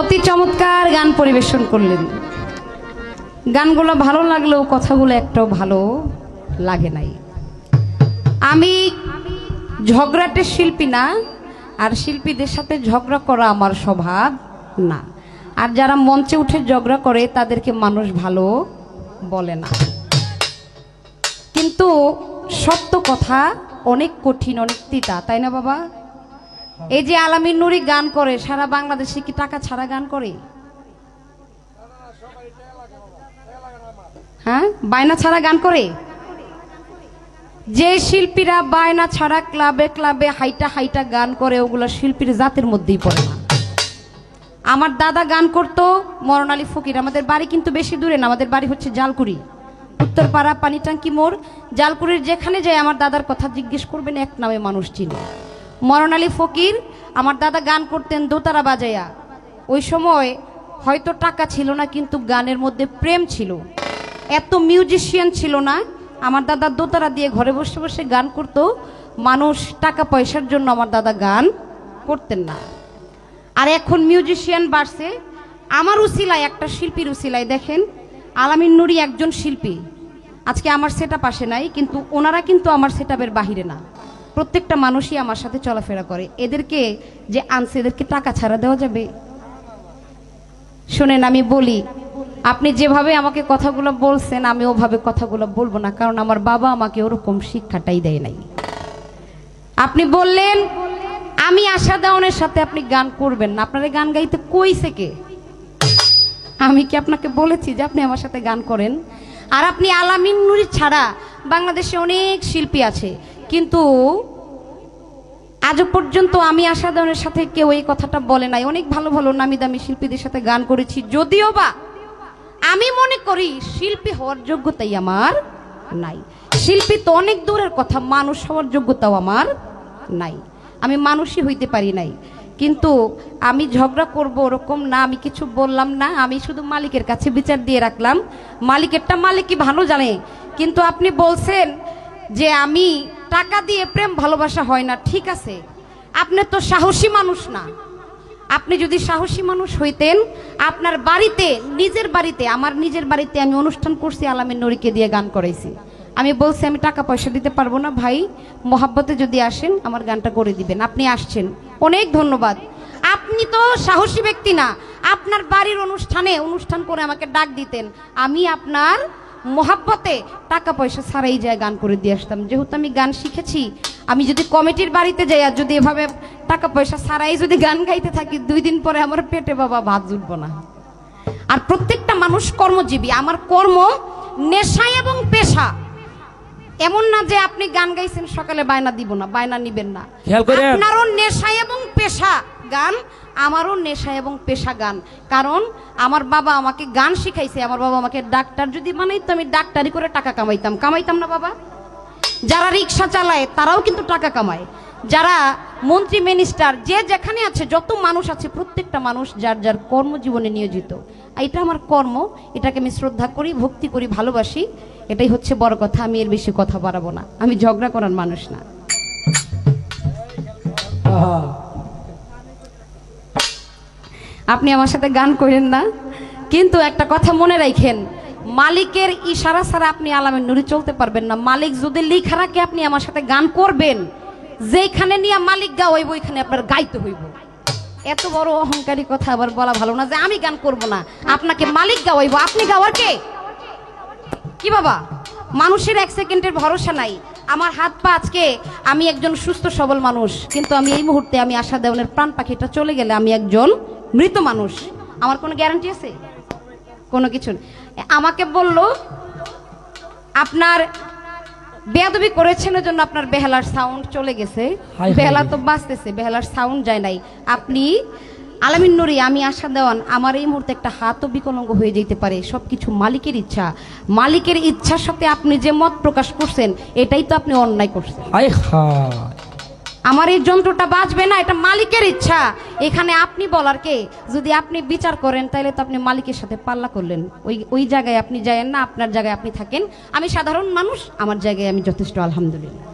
অতি চমৎকার গান পরিবেশন করলেন। গানগুলো ভালো লাগলেও কথাগুলো একটাও ভালো লাগে নাই। আমি ঝগড়াটে শিল্পী না, আর শিল্পীদের সাথে ঝগড়া করা আমার স্বভাব না। আর যারা মঞ্চে উঠে ঝগড়া করে তাদেরকে মানুষ ভালো বলে না। কিন্তু সত্য কথা অনেক কঠিন, অনেক তিতা, তাই না বাবা? এই যে আলামিন নুরি গান করে, সারা বাংলাদেশে কি টাকা ছাড়া গান করে? হ্যাঁ, বায়না ছাড়া গান করে? যে শিল্পীরা বায়না ছাড়া ক্লাবে ক্লাবে হাইটা হাইটা গান করে, ওগুলো শিল্পীর জাতের মধ্যেই পড়ে না। আমার দাদা গান করতো, মরণ আলী ফকির। আমাদের বাড়ি কিন্তু বেশি দূরে না, আমাদের বাড়ি হচ্ছে জালকুড়ি, উত্তরপাড়া পানিটাঙ্কি মোড়। জালকুড়ির যেখানে যায় আমার দাদার কথা জিজ্ঞেস করবেন, এক নামে মানুষ চিনে, মরণ আলী ফকির। আমার দাদা গান করতেন দোতারা বাজাইয়া। ওই সময় হয়তো টাকা ছিল না, কিন্তু গানের মধ্যে প্রেম ছিল। এত মিউজিশিয়ান ছিল না। আমার দাদা দোতারা দিয়ে ঘরে বসে বসে গান করতো। মানুষ টাকা পয়সার জন্য আমার দাদা গান করতেন না। আর এখন মিউজিশিয়ান বাড়ছে। আমার উসিলায়, একটা শিল্পীর উসিলায়, দেখেন আলামিন নুরি একজন শিল্পী। আজকে আমার সেটআপ আসে নাই, কিন্তু ওনারা কিন্তু আমার সেটআপের বাহিরে না। প্রত্যেকটা মানুষই আমার সাথে চলাফেরা করে। এদেরকে যে আনছে, এদেরকে টাকা ছাড়া দেওয়া যাবে? শোনেন, আমি বলি, আপনি যেভাবে আমাকে কথাগুলো বলছেন, আমি ওভাবে কথাগুলো বলবো না, কারণ আমার বাবা আমাকে ওরকম শিক্ষাটাই দেয় নাই। আপনি বললেন আমি আশা দেওয়ানের সাথে আপনি গান করবেন না, আপনার গান গাইতে কইছে কে? আমি কি আপনাকে বলেছি যে আপনি আমার সাথে গান করেন? আর আপনি আলামিন নুরি ছাড়া বাংলাদেশে অনেক শিল্পী আছে, কিন্তু আজও পর্যন্ত আমি আশা দেওয়ানের সাথে কেউ এই কথাটা বলে নাই। অনেক ভালো ভালো নামি দামি শিল্পীদের সাথে গান করেছি, যদিও বা আমি মনে করি শিল্পী হওয়ার যোগ্যতাই আমার নাই। শিল্পী তো অনেক দূরের কথা, মানুষ হওয়ার যোগ্যতাও আমার নাই। আমি মানুষই হইতে পারি নাই। কিন্তু আমি ঝগড়া করব ওরকম না, আমি কিছু বললাম না, আমি শুধু মালিকের কাছে বিচার দিয়ে রাখলাম। মালিকেরটা মালিকই ভালো জানে। কিন্তু আপনি বলছেন যে আমি টাকা দিয়ে প্রেম ভালোবাসা হয় না। ঠিক আছে, আপনি তো সাহসী মানুষ না। আপনি যদি সাহসী মানুষ হইতেন, আপনার বাড়িতে, নিজের বাড়িতে, আমার নিজের বাড়িতে আমি অনুষ্ঠান করছি, আলামিন নুরিকে দিয়ে গান করাইছি। আমি বলছি আমি টাকা পয়সা দিতে পারবো না, ভাই মোহাব্বতে যদি আসেন আমার গানটা করে দিবেন। আপনি আসছেন, অনেক ধন্যবাদ। আপনি তো সাহসী ব্যক্তি না, আপনার বাড়ির অনুষ্ঠান করে আমাকে ডাক দিতেন, আমি আপনার মোহাব্বতে টাকা পয়সা ছাড়াই যায় গান করে দিয়ে আসতাম। যেহেতু আমি গান শিখেছি, আমি যদি কমিটির বাড়িতে যাই আর যদি এভাবে টাকা পয়সা ছাড়াই যদি গান গাইতে থাকি, 2 দিন পরে আমার পেটে বাবা ভাত জুটবো না। আর প্রত্যেকটা মানুষ কর্মজীবী। আমার কর্ম নেশা এবং পেশা। এমন না যে আপনি গান গাইছেন সকালে বায়না দিব না, বায়না নিবেন না। আপনারও নেশা এবং পেশা গান, আমারও নেশা এবং পেশা গান। কারণ আমার বাবা আমাকে গান শিখাইছে। আমার বাবা আমাকে ডাক্তার যদি বানাইতো, আমি ডাক্তারি করে টাকা কামাইতাম না বাবা? যারা রিক্সা চালায় তারাও কিন্তু টাকা কামায়। যারা মন্ত্রী মিনিস্টার, যে যেখানে আছে, যত মানুষ আছে, প্রত্যেকটা মানুষ যার যার কর্মজীবনে নিয়োজিত। এটা আমার কর্ম, এটাকে আমি শ্রদ্ধা করি, ভক্তি করি, ভালোবাসি। এটাই হচ্ছে বড় কথা। আমি এর বেশি কথা বাড়াবো না, আমি ঝগড়া করার মানুষ না। আপনি আমার সাথে গান করেন না, কিন্তু একটা কথা মনে রাখেন, মালিকের ইশারা ছাড়া আপনি আলামিন নুরি চলতে পারবেন না। মালিক যদি লিখা রাখে আপনি আমার সাথে গান করবেন, যেখানে নিয়ে মালিক গাওয়াইব ওইখানে আপনার গাইতে হইব। এত বড় অহংকারী কথা আবার বলা ভালো না যে আমি গান করব না, আপনাকে মালিক গাওয়াইব। আপনি গাওয়ার কে? কি বাবা, মানুষের 1 সেকেন্ডের ভরসা নাই। আমার হাত পা, আজকে আমি একজন সুস্থ সবল মানুষ, কিন্তু আমি এই মুহূর্তে আমি আশা দেওয়ানের প্রাণ পাখিটা চলে গেলে আমি একজন মৃত মানুষ। আমার কোনো গ্যারান্টি আছে? কোনো কিছু। আমাকে বলল আপনার বেয়াদবি করেছেন, এর জন্য আপনার বেহালার সাউন্ড চলে গেছে। বেহালা তো বাঁচতেছে, বেহালার সাউন্ড যায় নাই। আপনি আলামিন নুরি, আমি আশা দেওয়ান, আমার এই মুহূর্তে একটা হাতও বিকলাঙ্গ হয়ে যেতে পারে। সবকিছু মালিকের ইচ্ছা। মালিকের ইচ্ছার সাথে আপনি যে মত প্রকাশ করছেন, এটাই তো আপনি অন্যায় করছেন। আমার এই যন্ত্রটা বাজবে না, এটা মালিকের ইচ্ছা। এখানে আপনি বলার কে? যদি আপনি বিচার করেন তাহলে তো আপনি মালিকের সাথে পাল্লা করলেন। ওই জায়গায় আপনি যায়েন না, আপনার জায়গায় আপনি থাকেন। আমি সাধারণ মানুষ, আমার জায়গায় আমি যথেষ্ট, আলহামদুলিল্লাহ।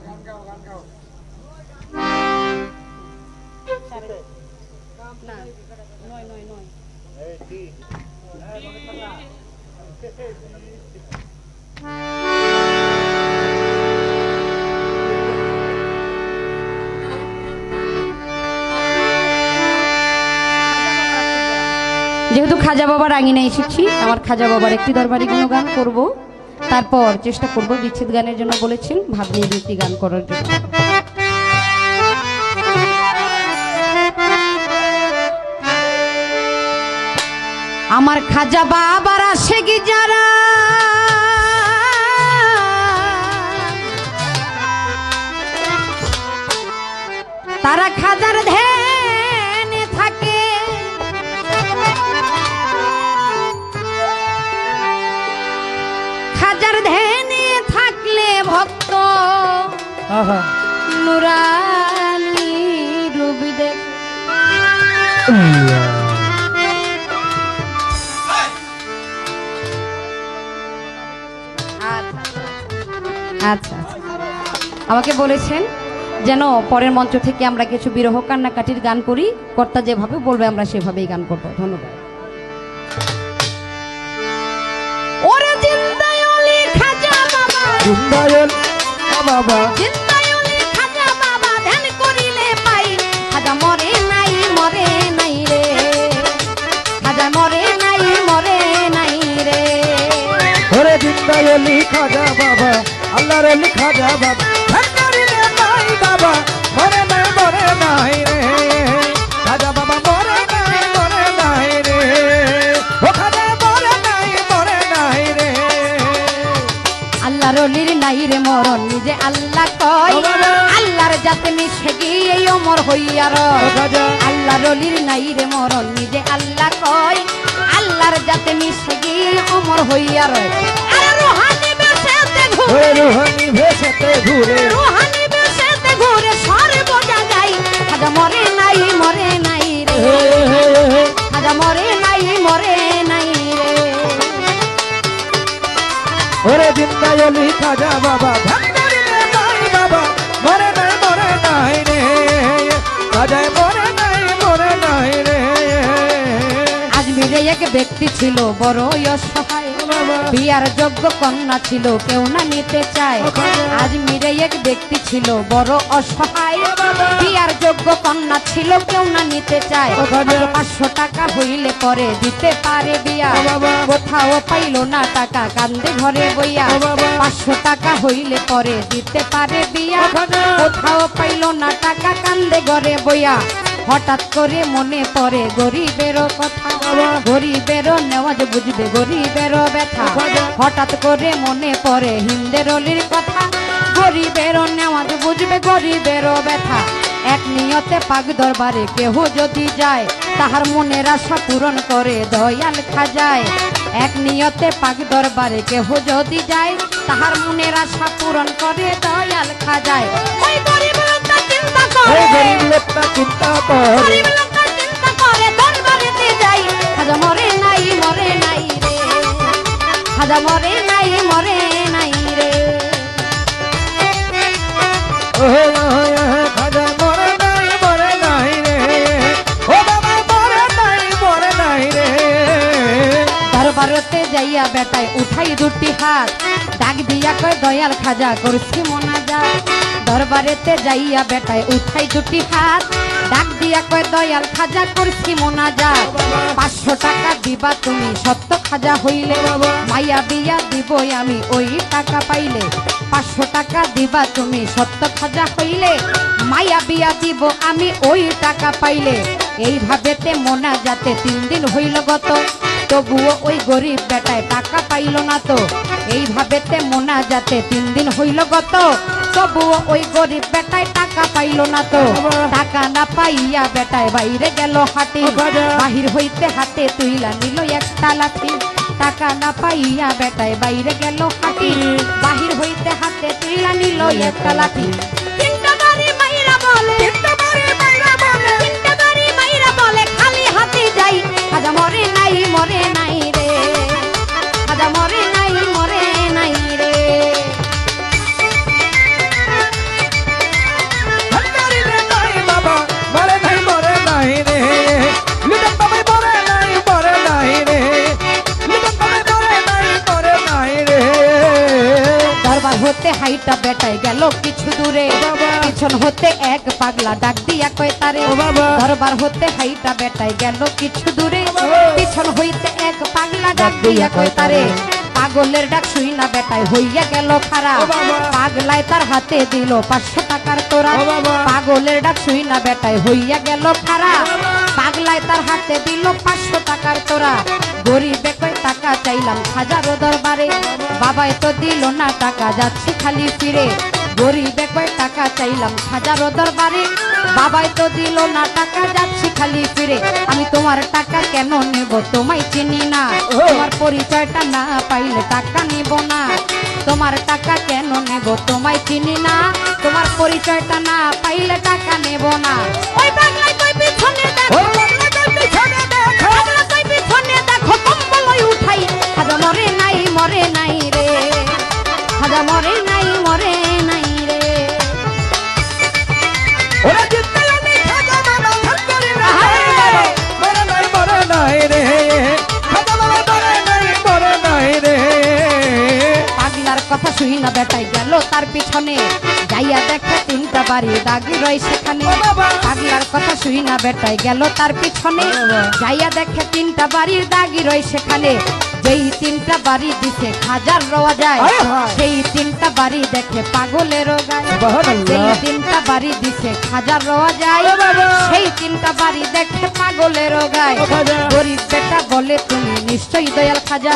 যেহেতু খাজা বাবার আঙিনে এসেছি, আমার খাজা বাবার একটি দরবারি গুণগান করব, তারপর চেষ্টা করব বিচ্ছেদ গানের জন্য বলেছেন, ভাব নিয়ে দুটি গান করার জন্য। আমার খাজা বাবার আশেকি যারা তারা খাজার ধ্যানে থাকে, খাজার ধ্যানে থাকলে ভক্ত নুরানি রূপ দেখ। আচ্ছা, আমাকে বলেছেন যেন পরের মঞ্চ থেকে আমরা কিছু বিরহ কান্নাকাটির গান করি, কর্তা যেভাবে বলবে আমরা সেভাবেই গান করব। ধন্যবাদ। ওরে জিন্দায় ওলি খাজা বাবা, জিন্দায় বাবা, জিন্দায় ওলি খাজা বাবা, ধ্যান করিলে পাই খাজা মরে নাই, মরে নাই রে, খাজা মরে নাই, মরে নাই রে। ওরে জিন্দায় খাজা বাবা, আল্লাহর খাজা বাবা, ধ্যান করিলে পাই বাবা, মরে নাই, মরে নাই রে, খাজা বাবা মরে নাই, মরে নাই রে, ও খাজা মরে নাই, মরে নাই রে। আল্লাহর অলির নাই রে মরণ, নিজে আল্লাহ কয়, আল্লাহর যাতে মিশে গিয়ে অমর হইয়া রয়। আল্লাহর অলির নাই রে মরণ, নিজে আল্লাহ কয়, আল্লাহর যাতে মিশে গিয়ে অমর হইয়া রয়। আর রুহানি বেশেতে ঘুরে, রুহানি ভেসেতে ঘুরে, রুহানি বেশেতে ঘুরে সরে বোঝা যায় খাজা মরে নাই, মরে নাই রে, খাজা মরে নাই, মরে নাই রে। ওরে জিন্দায় খাজা বাবা, ধ্যান করিলে পাই বাবা, মরে নাই, মরে নাই রে, খাজায় মরে নাই, মরে নাই রে। আজমিরে এক ব্যক্তি ছিল বড় অসহায়, বিয়ার যোগ্য কন্যা ছিল কেউ না নিতে চায়। আজমিরে এক ব্যক্তি ছিল বড় অসহায়, বিয়ার যোগ্য কন্যা ছিল কেউ না নিতে চায়। 500 টাকা হইলে পরে দিতে পারে বিয়া, কোথাও পাইল না টাকা কান্দে ঘরে বইয়া। 500 টাকা হইলে পরে দিতে পারে বিয়া, কোথাও পাইল না টাকা কান্দে ঘরে বইয়া। হঠাৎ করে মনে পড়ে গরিবেরও কথা, গরিবেরও নেওয়াজ বুঝবে গরিবেরও ব্যথা। হঠাৎ করে মনে পড়ে হিন্দের অলির কথা, গরিবেরও নেওয়াজ বুঝবে গরিবেরও ব্যথা। এক নিয়তে পাক দরবারে কেহ যদি যায়, তাহার মনের আশা পূরণ করে দয়াল খাজায়। এক নিয়তে পাক দরবারে কেহ যদি যায়, তাহার মনের আশা পূরণ করে দয়াল খাজায়। ওই গরিব লোকটা চিন্তা করে, গরিব লোকটা চিন্তা করে, গরিব লোকটা চিন্তা করে দরবারেতে যাই, খাজা মরে নাই, মরে নাই রে, খাজা মরে নাই, মরে নাই রে। খাজা মরে নাই, মরে নাই রে, ও বাবা মরে নাই, মরে নাই রে। দরবারেতে যাইয়া বেটায় উঠাই দুটি হাত, ডাক দিয়া কয় দয়াল খাজা করছি মোনাজাত। দরবারেতে যাইয়া বেটায় উঠাই দুটি হাত, ডাক দিয়া কয় দয়াল খাজা করছি মোনাজাত। 500 টাকা দিবা তুমি সত্য খাজা হইলে, মাইয়া বিয়া দিবই আমি ওই টাকা পাইলে। 500 টাকা দিবা তুমি সত্য খাজা হইলে, মাইয়া বিয়া দিব আমি ওই টাকা পাইলে। এইভাবেতে মোনাজাতে 3 দিন হইল গত, তবুও ওই গরিব বেটায় টাকা পাইল না তো। এইভাবেতে মোনাজাতে 3 দিন হইল গত, তবুও ওই গরিব বেটায় টাকা পাইল না তো। টাকা না পাইয়া বেটায় বাইরে গেল হাটে, বাহির হইতে হাতে তুইলা নিল একটা লাঠি। টাকা না পাইয়া বেটায় বাইরে গেল হাটে, বাহির হইতে হাতে তুইলা নিল একটা লাঠি। তিনটা বাড়ি মাইরা বলে, তিনটা বাড়ি মাইরা বলে, তিনটা বাড়ি মাইরা বলে খালি হাতে যাই, খাজা মরে নাই, মরে নাই রে, খাজা মরে নাই, মরে নাই রে। ধ্যান করিলে পাই বাবা, মরে নাই, মরে নাই রে, লিটন বাবা মরে নাই, মরে নাই রে, লিটন বাবা মরে নাই, মরে নাই রে। দরবার হতে হাইটা বেটায় গেল কিছু কিছু দূরে পিছন হতে এক পাগলা ডাক দিয়া কয় তারে দরবার হতে হাইটা বেটায় গেল কিছু দূরে পিছন হইতে এক পাগলা ডাক দিয়া কয় তারে পাগলের ডাক শুই না বেটায় হইয়া গেল খারাপ পাগলায় তার হাতে দিল 500 টাকার তোরা পাগলের ডাক শুই না বেটায় হইয়া গেল খারাপ পাগলায় তার হাতে দিল 500 টাকার তোরা গরিবে কয় টাকা চাইলাম হাজারো দরবারে বাবাই তো দিল না টাকা যাচ্ছে খালি ফিরে গরিবে কয় টাকা চাইলাম হাজারো দরবারে বাবাই তো দিল না টাকা যাচ্ছে খালি ফিরে আমি তোমার টাকা কেন নেব তোমায় চিনি না তোমার পরিচয়টা না পাইলে টাকা নেব না তোমার টাকা কেন নেব তোমায় চিনি না তোমার পরিচয়টা না পাইলে টাকা নেব না ওই বাংলায় কই পিছনে দেখো উঠাই খাজা মরে নাই রে খাজা মরে নাই রে ওরে জিন্দায় অলি খাজা বাবা ধনকরি রে মরে নাই রে খাজা বাবা মরে নাই রে পাগলার কথা শুই না বেটাই গেল তার পিছনে যাইয়া দেখে 3টা বাড়ি দাগি রয় সেখানে পাগলার কথা শুই না বেটাই গেল তার পিছনে যাইয়া দেখে 3টা বাড়ির দাগি রয় সেখানে যেই 3টা বাড়ি দিছে খাজার রওয়া যায় সেই 3টা বাড়ি দেখে পাগলেরও গায় যেই 3টা বাড়ি দিছে খাজার রওয়া যায় সেই 3টা বাড়ি দেখে পাগলেরও গায় গরিব বেটা বলে তুমি নিশ্চয়ই দয়াল খাজা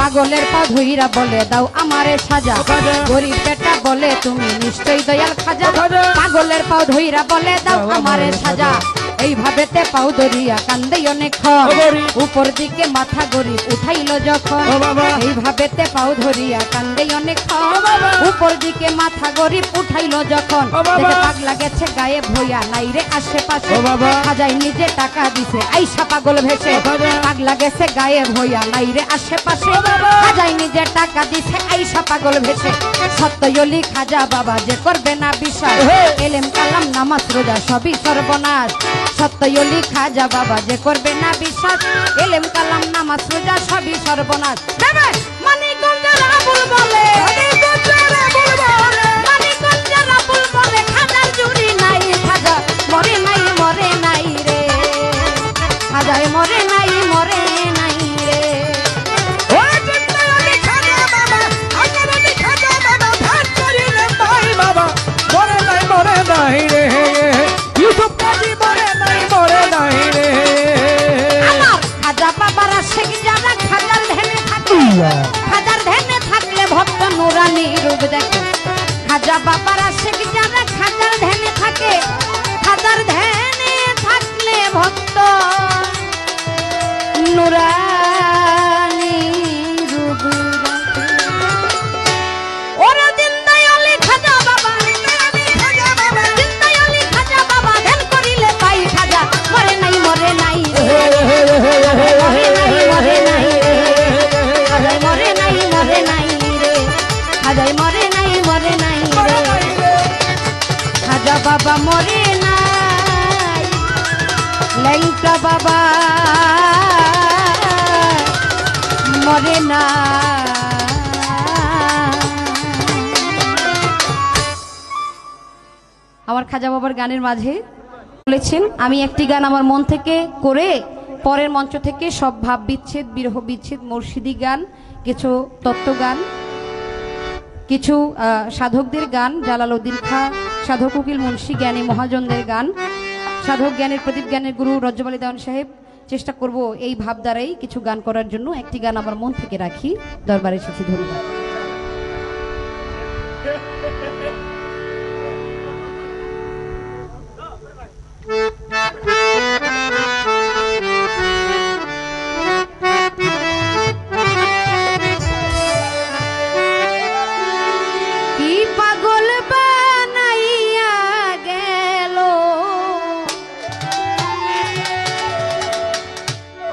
পাগলের পা ধইরা বলে দাও আমারে সাজা গরিব বেটা বলে তুমি নিশ্চয়ই দয়াল খাজা পাগলের পা ধইরা বলে দাও আমারে সাজা এইভাবেতে পাও ধরিয়া কান্দে অনেকক্ষণ উপর দিকে মাথা গরিব উঠাইল যখন এইভাবেতে পাও ধরিয়া কান্দে অনেকক্ষণ উপর দিকে মাথা গরিব উঠাইল যখন দেখে পাগলা গেছে গায়ে ভইয়া নাই রে আশেপাশে খাজাই নিজে টাকা দিছে আইসা পাগল ভেসে পাগলা গেছে গায়ে ভইয়া নাই রে আশেপাশে খাজাই নিজে টাকা দিছে আইসা পাগল ভেসে সত্যই খাজা বাবা যে করবে না বিশ্বাস এলেম কালাম নামাজ রোজা সবই সর্বনাশ সত্যই খাজা বাবা যে করবে না বিশ্বাস এলেম কালাম নামাজ রোজা সবই সর্বনাশ মানিকগঞ্জের আবুল বলে মানিকগঞ্জের আবুল বলে খাজার জুড়ি নাই খাজা মরে নাই রে খাজায় মরে নাই রে ও জিন্দায় অলি খাজা বাবা ধনকরি খাজা বাবা ধনকরি রে বাবা মরে নাই রে ইউসুফ কাজী মরে নাই রে আমার খাজা বাবার আশিক যারা খাজার ধ্যানে থাকে খাজার ধ্যানে থাকলে ভক্ত নুরানি রূপ দেখে খাজা বাবার আশিক যারা খাজার ধ্যানে থাকে খাজার ধ্যানে থাকলে ভক্ত নুরানি রূপ দেখে ওরে জিন্দায় অলি খাজা বাবা জিন্দায় অলি খাজা বাবা ধ্যান করিলে পাই খাজা মরে নাই রে মরে নাই রে খাজাই মরে নাই রে খাজাই মরে নাই রে খাজা বাবা মরে নাই লেংটা বাবা মরে না আমার খাজা বাবার গানের মাঝে বলেছেন আমি একটি গান আমার মন থেকে করে পরের মঞ্চ থেকে সব ভাব বিচ্ছেদ বিরহ বিচ্ছেদ মুর্শিদি গান কিছু তত্ত্ব গান কিছু সাধকদের গান জালালউদ্দিন খাঁ সাধক উকিল মুন্সি জ্ঞানী মহাজনদের গান সাধক জ্ঞানের প্রদীপ জ্ঞানের গুরু রজ্জব আলী দেওয়ান সাহেব চেষ্টা করব এই ভাব দ্বারাই কিছু গান করার জন্য একটি গান আমার মন থেকে রাখি দরবারে এসেছি ধন্যবাদ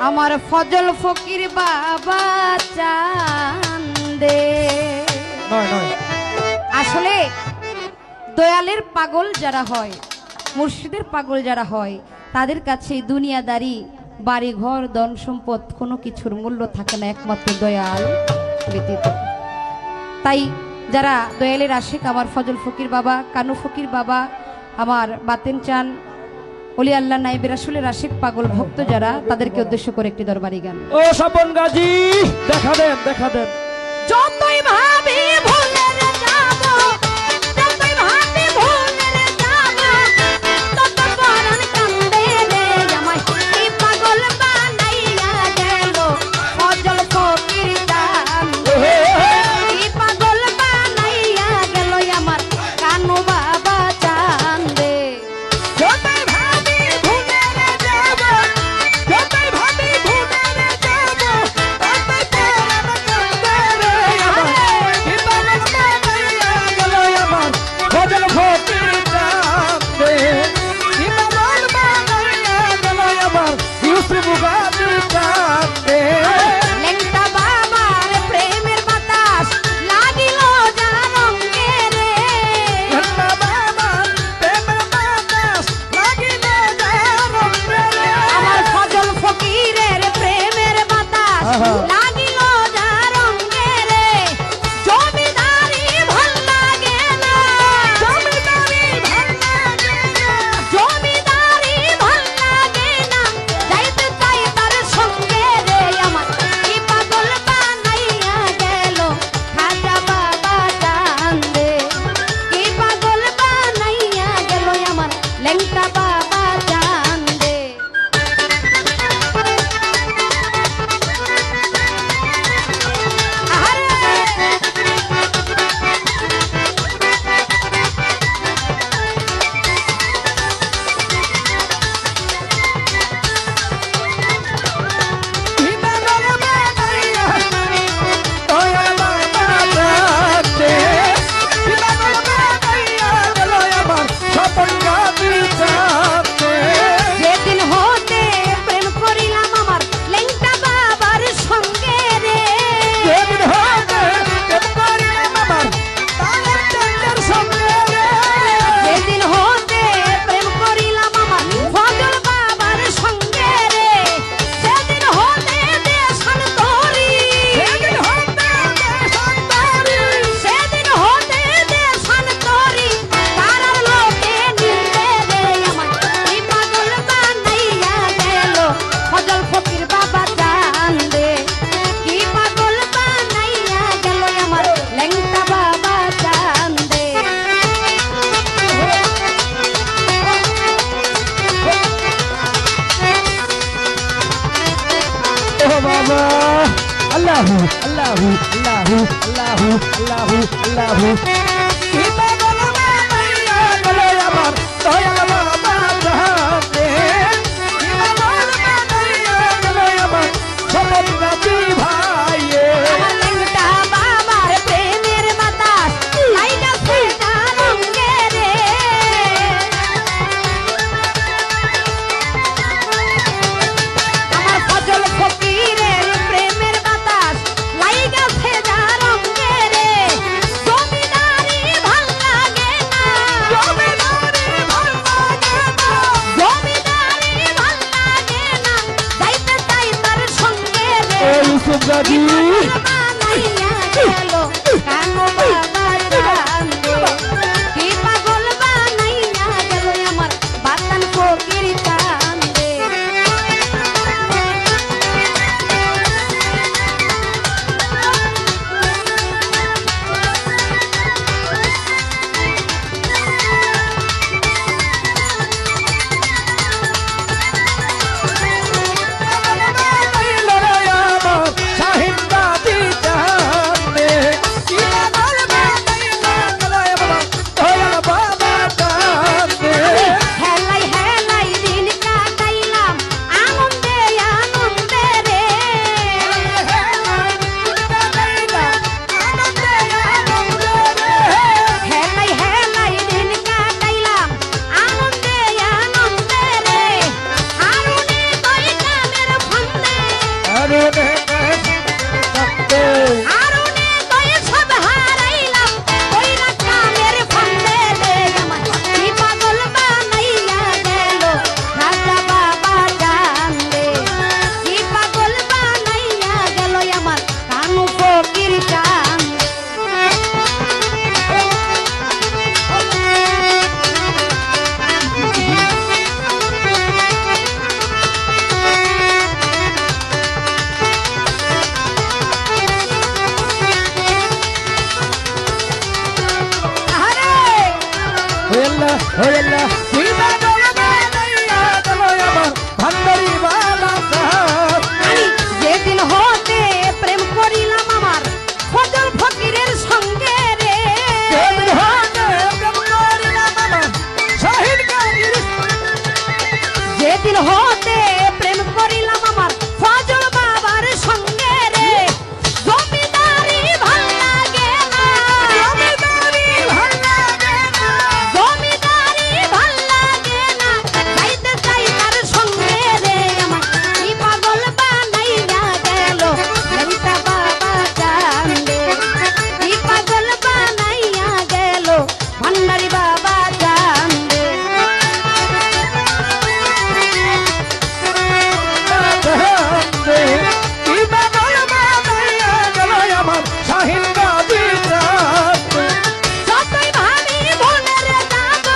আমার ফজল ফকির বাবা চান্দে আসলে দয়ালের পাগল যারা হয় মুর্শিদের পাগল যারা হয় তাদের কাছে দুনিয়াদারি বাড়ি ঘর ধন সম্পদ কোনো কিছুর মূল্য থাকে না একমাত্র দয়াল ব্যতীত তাই যারা দয়ালের আশিক, আমার ফজল ফকির বাবা, কানু ফকির বাবা, আমার বাতেন চান, অলি আল্লাহ নাইবের রাসূলের আশিক পাগল ভক্ত যারা, তাদেরকে উদ্দেশ্য করে একটি দরবারি গান। ও স্বপন গাজী দেখা দেন, দেখা দেন। যতই ভাবি ভুলে যাব, যতই ভাবি ভুলে যাব, তত পরাণ কান্দে রে আমায় এই পাগল বানাইয়া গেল ফজল ফকির চান। এই পাগল বানাইয়া গেল আমার কানু বাবা চান রে। যতই ভাবি ভুলে যাব, যতই ভাবি ভুলে যাব, ততই পরাণ কান্দে রে আমার। কি পাগল বানাইয়া গেল আমার ফজল ফকির চাঁদে। কি পাগল বানাইয়া গেল আমার ইউসুফ গাজী চাঁদে। লেংটা বাবার প্রেমের বাতাস লাগিল যা রঙে রে। ঘন্টা বাবা প্রেমের বাতাস লাগিল যার প্রেমে। আমার ফজল ফকিরের প্রেমের বাতাস লাগিল যা রঙে রে। জমিদারি ভাল লাগে না, জমিদারি ভাল লাগে না, জমিদারি ভাল লাগে না, যাইতে চাই তার সঙ্গে রে আমার। কি পাগল বানাইয়া গেল খাজা বাবা চান রে। কি পাগল বানাইয়া গেল আমার লেংটা বাবা চান রে। কি পাগল বানাইয়া দয়া বাবা চাঁদে। কি পাগল বানাইয়া গেল আমার স্বপন গাজী চাঁদে। যেদিন হতে প্রেম করিলাম আমার লেংটা বাবার সঙ্গে রে। যেদিন হতে প্রেম করিলাম আমার তালের চাঁদের সঙ্গে রে। যেদিন হতে প্রেম করিলাম আমার ফজল বাবার সঙ্গে রে। সেদিন হতে দেশান্তরি, যেদিন হতে দেশান্তরি, সেদিন হতে দেশান্তরি, পাড়ার লোকে নিন্দে রে আমার। এই পাগল বানাইয়া গেল ফজল ফকির বাবা চান রে। কি পাগল বানাইয়া গেল আমার লেংটা বাবা চান রে। ও বাবা আল্লাহু আল্লাহু আল্লাহু আল্লাহু আল্লাহু আল্লাহু। কি পাগল বানাইয়া গেল আমার দয়াল বাবা চাঁদে। কি পাগল বানাইয়া গেল আমার স্বপন গাজী ভাইয়ে। আমার লেংটা বাবার প্রেমের বাতাস লাইগাছে যা রঙে রে। আমার ফজল ফকিরের প্রেমের বাতাস লাইগাছে যা রঙে রে। জমিদারি আল্লাহ ও আল্লাহ তুই পাগল বানাইয়া গেল আমার ভান্ডারি বালা সাহেব আমি যেদিন হতে প্রেম করিলাম আমার ফজল ফকিরের সঙ্গে রে যেদিন হতে প্রেম করিলাম আমার শাহিদ গাজীর যেদিন হতে প্রেম করিলাম আমার ফজল বাবার সঙ্গে রে জমিদারি ভাল লাগে না জমিদারি ভাল লাগে না জমিদারি ভাল লাগে না যাইতে চাই তার সঙ্গে রে আমার কি পাগল বানাইয়া গেল ললিতা বাবা চান্দে কি পাগল বানাইয়া গেল ভান্ডারি বাবা চান্দে কি পাগল বানাইয়া গেল আমার শাহিদ গাজীর যতই ভাবি ভুলে রে যাব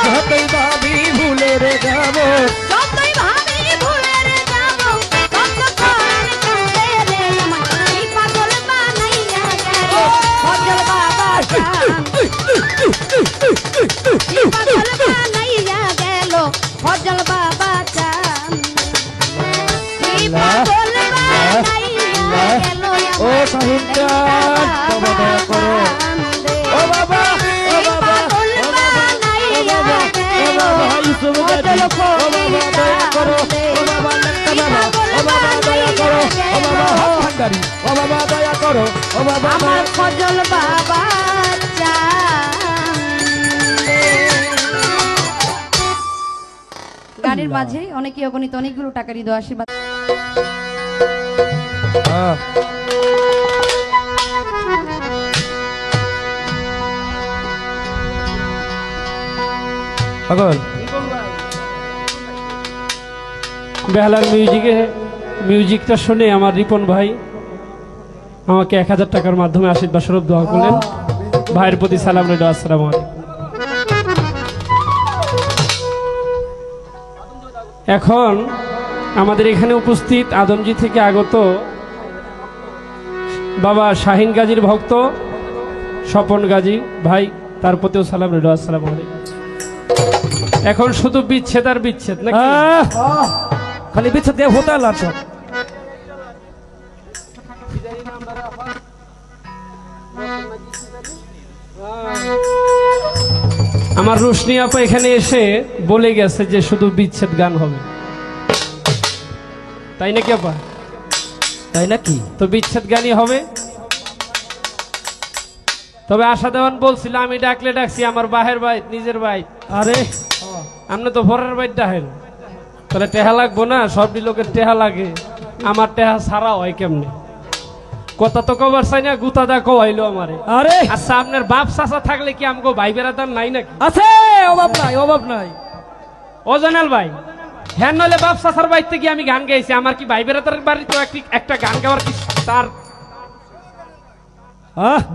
যতই ভাবি ভুলে রে যাব যতই ভাবি ভুলে রে যাব ততক্ষণ কাঁদে রে আমার কি পাগল বানাইয়া গেল ফজল বাবা চান্দে কি পাগল বানাইয়া গেল ফজল বাবা চান্দে কি পাগল বানাইয়া গেল ও শাহিদ বাবা দয়া করো ও বাবা ও বাবা ও বাবা ও বাবা ও বাবা ইউসুফ গাজী ও বাবা দয়া করো ও বাবা লক্ষ্মণ বাবা ও বাবা দয়া করো ও বাবা ভান্ডারি ও বাবা দয়া করো ও বাবা আমার ফজল বাবা চান্দে গানের মাঝে অনেকে অগণিত অনেকগুলো টাকা হৃদয় আশীর্বাদ পাগল বেহালার মিউজিকটা শুনে আমার রিপন ভাই আমাকে 1000 টাকার মাধ্যমে আশীর্বাদ স্বরূপ দোয়া করলেন। ভাইয়ের প্রতি সালাম রইল। আসসালামু আলাইকুম। এখন আমাদের এখানে উপস্থিত আদমজি থেকে আগত বাবা শাহিন গাজীর ভক্ত স্বপন গাজী ভাই, তার প্রতিও সালাম রইল। আসসালামু আলাইকুম। এখন শুধু বিচ্ছেদ আর বিচ্ছেদ নাকি? খালি বিচ্ছেদ দিয়ে হতে লাগছে। আমার রোশনি আপা এখানে এসে বলে গেছে যে শুধু বিচ্ছেদ গান হবে, তাই নাকি আপা? তাই নাকি? তো বিচ্ছেদ গানই হবে। তবে আশা দেওয়ান বলছিল আমি ডাকলে ডাকছি আমার বাহের বাইত নিজের বাইত। আরে আপনি তো ভরের বাইত ডাকেন, তাহলে টেহা লাগবো না? সবটি লোকের টেহা লাগে, আমার টেহা ছাড়া হয় কেমনে? কথা তো কবার চাই না, গুতা দা কইলো আমারে। আরে আচ্ছা আপনার বাপ চাচা থাকলে কি আমগো ভাই বেড়াদার নাই নাকি? আছে, অভাব নাই, অভাব নাই। ও জানাল ভাই, হ্যাঁ নলে বাপ চাচার বাড়িতে গিয়ে আমি গান গাইছি, আমার কি ভাই বেড়াদার বাড়ি তো একটা গান গাওয়ার কি তার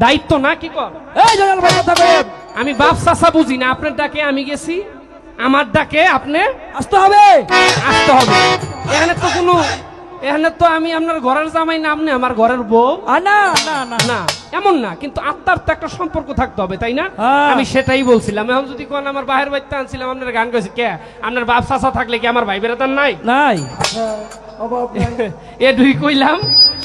দায়িত্ব না? কি কর এই জানাল ভাই কথা কইেন। আমি বাপ চাচা বুঝি না, আপনার ডাকে আমি গেছি, আমার ডাকে আপনি আসতে হবে, আসতে হবে। এখানে তো কোনো, এখানে তো আমি আপনার ঘরের জামাই না, আপনি আমার ঘরের বউ না না না না, এমন না, কিন্তু আত্মার তো একটা সম্পর্ক থাকতে হবে, তাই না? হ্যাঁ। আমি সেটাই বলছিলাম। এখন যদি কোন আমার বাহের বাড়িতে আনছিলাম, আপনার গান গাইছি কে? আপনার বাপ চাচা থাকলে কি আমার ভাই বেড়াতার নাই? নাই। এ দুই কইলাম,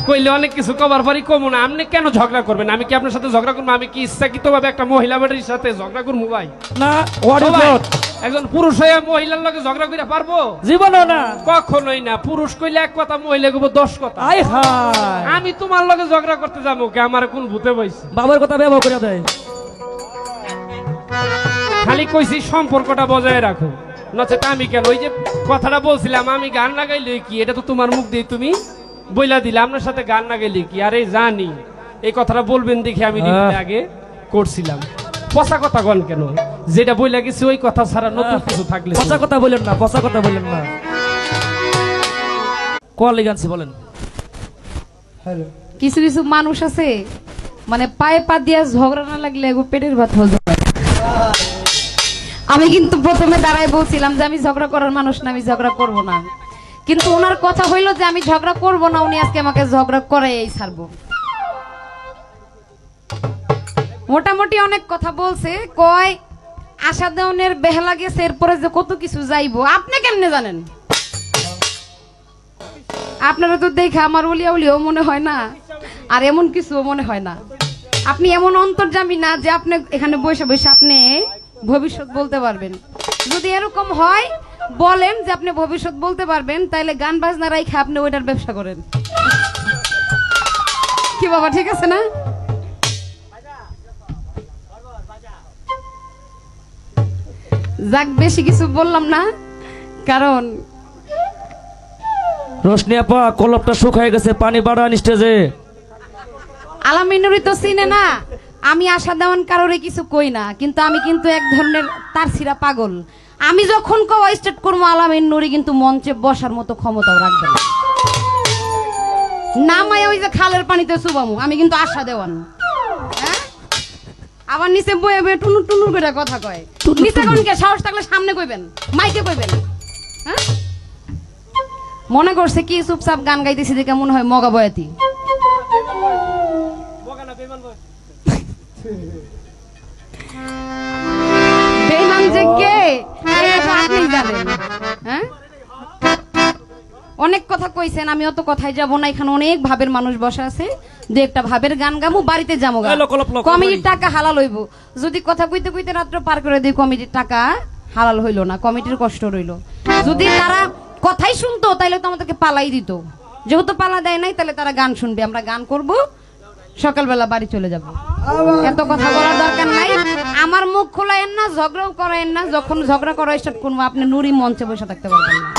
কইলে অনেক কিছু কবার পরই কমু না। আপনি কেন ঝগড়া করবেন? আমি কি আপনার সাথে ঝগড়া করবো? আমি কি ইচ্ছাকৃত ভাবে একটা মহিলা বাড়ির সাথে ঝগড়া করবো ভাই? না, হোয়াট ইজ সবাই, নট? একজন পুরুষ হয়ে মহিলার লগে ঝগড়া করে পারবো? জীবনও না। কখনোই না। পুরুষ কইলে এক কথা, মহিলা কইব 10 কথা। আয় হায়, আমি তোমার লগে ঝগড়া করতে যাবো কে? আমার কোন ভূতে বইছে? বাবার কথা ব্যবহার করে দেয়। খালি কইছি সম্পর্কটা বজায় রাখো, নচেত আমি কেন? ওই যে কথাটা বলছিলাম, আমি গান না গাইলে কি, এটা তো তোমার মুখ দিয়ে তুমি বইলা দিলে, আপনার সাথে গান না গাইলে কি? আরে জানি এই কথাটা বলবেন দেখে আমি রিপ্লাই আগে করছিলাম। পচা কথা গন কেন? যেটা বইলা গেছি ওই কথা ছাড়া নতুন কিছু থাকলে পচা কথা বলেন না, পচা কথা বলেন না। কোয়ালি গানছি বলেন। কিছু কিছু মানুষ আছে মানে পায়ে পা দিয়া ঝগড়া না লাগলে এগো পেটের ভাত হয়ে যায়। আমি কিন্তু প্রথমে দাঁড়ায় বলছিলাম যে আমি ঝগড়া করার মানুষ না, আমি ঝগড়া করব না, কিন্তু ওনার কথা হইলো যে আমি ঝগড়া করব না, উনি আজকে আমাকে ঝগড়া করে এই ছাড়বো। মোটামুটি অনেক কথা বলছে, কয় আশা দেওয়ানের বেহলা গেছে, এরপরে যে কত কিছু যাইবো আপনি কেমনে জানেন? আপনারা তো দেখে আমার উলিয়া উলিও মনে হয় না, আর এমন কিছু মনে হয় না। আপনি এমন অন্তর্যামী না যে আপনি এখানে বসে বসে আপনি ভবিষ্যৎ বলতে পারবেন। যদি এরকম হয় বলেন যে আপনি ভবিষ্যৎ বলতে পারবেন, তাইলে গান বাজনা রাইখে আপনি ওইটার ব্যবসা করেন। কি বাবা, ঠিক আছে না? যাক, বেশি কিছু বললাম না, কারণ রোশনি আপা কলপটা শুকায় গেছে, পানি বাড়ান স্টেজে। আলামিনুরি তো চিনে না, আমি আশা দেওয়ান কারোরে কিছু কই না, কিন্তু আমি কিন্তু এক ধরনের তার ছিড়া পাগল। আমি যখন কওয়া স্টার্ট করবো আলামিন নুরি কিন্তু মঞ্চে বসার মতো ক্ষমতাও রাখবে না। নামায় ওই যে খালের পানিতে চুবামু, আমি কিন্তু আশা দেওয়ান। হ্যাঁ, আবার নিচে বয়ে বয়ে টুনুর টুনুর করে কথা কয়। নিচে কোন কে সাহস থাকলে সামনে কইবেন, মাইকে কইবেন। হ্যাঁ, মনে করছে কি চুপচাপ গান গাইতেছি দেখে মনে হয় মগা বয়াতি। বেঈমান যে কে এটা তো আপনিই জানেন। হ্যাঁ, অনেক কথা কইছেন, আমি অত কথাই যাব না। এখানে অনেক ভাবের মানুষ বসে আছে, দু একটা ভাবের গান গামু, বাড়িতে যাবো। কমিটির টাকা হালাল হইব। যদি কথা কইতে কইতে রাত্র পার করে দিই, কমিটির টাকা হালাল হইল না, কমিটির কষ্ট রইল। যদি তারা কথাই শুনতো তাইলে তো আমাদেরকে পালাই দিত। যেহেতু পালা দেয় নাই, তাহলে তারা গান শুনবে, আমরা গান করব, সকালবেলা বাড়ি চলে যাব। এত কথা বলার দরকার নাই। আমার মুখ খোলায়েন না, ঝগড়াও করায়েন না। যখন ঝগড়া করা স্টার্ট করবো আপনি নুরি মঞ্চে বসে থাকতে পারবেন না।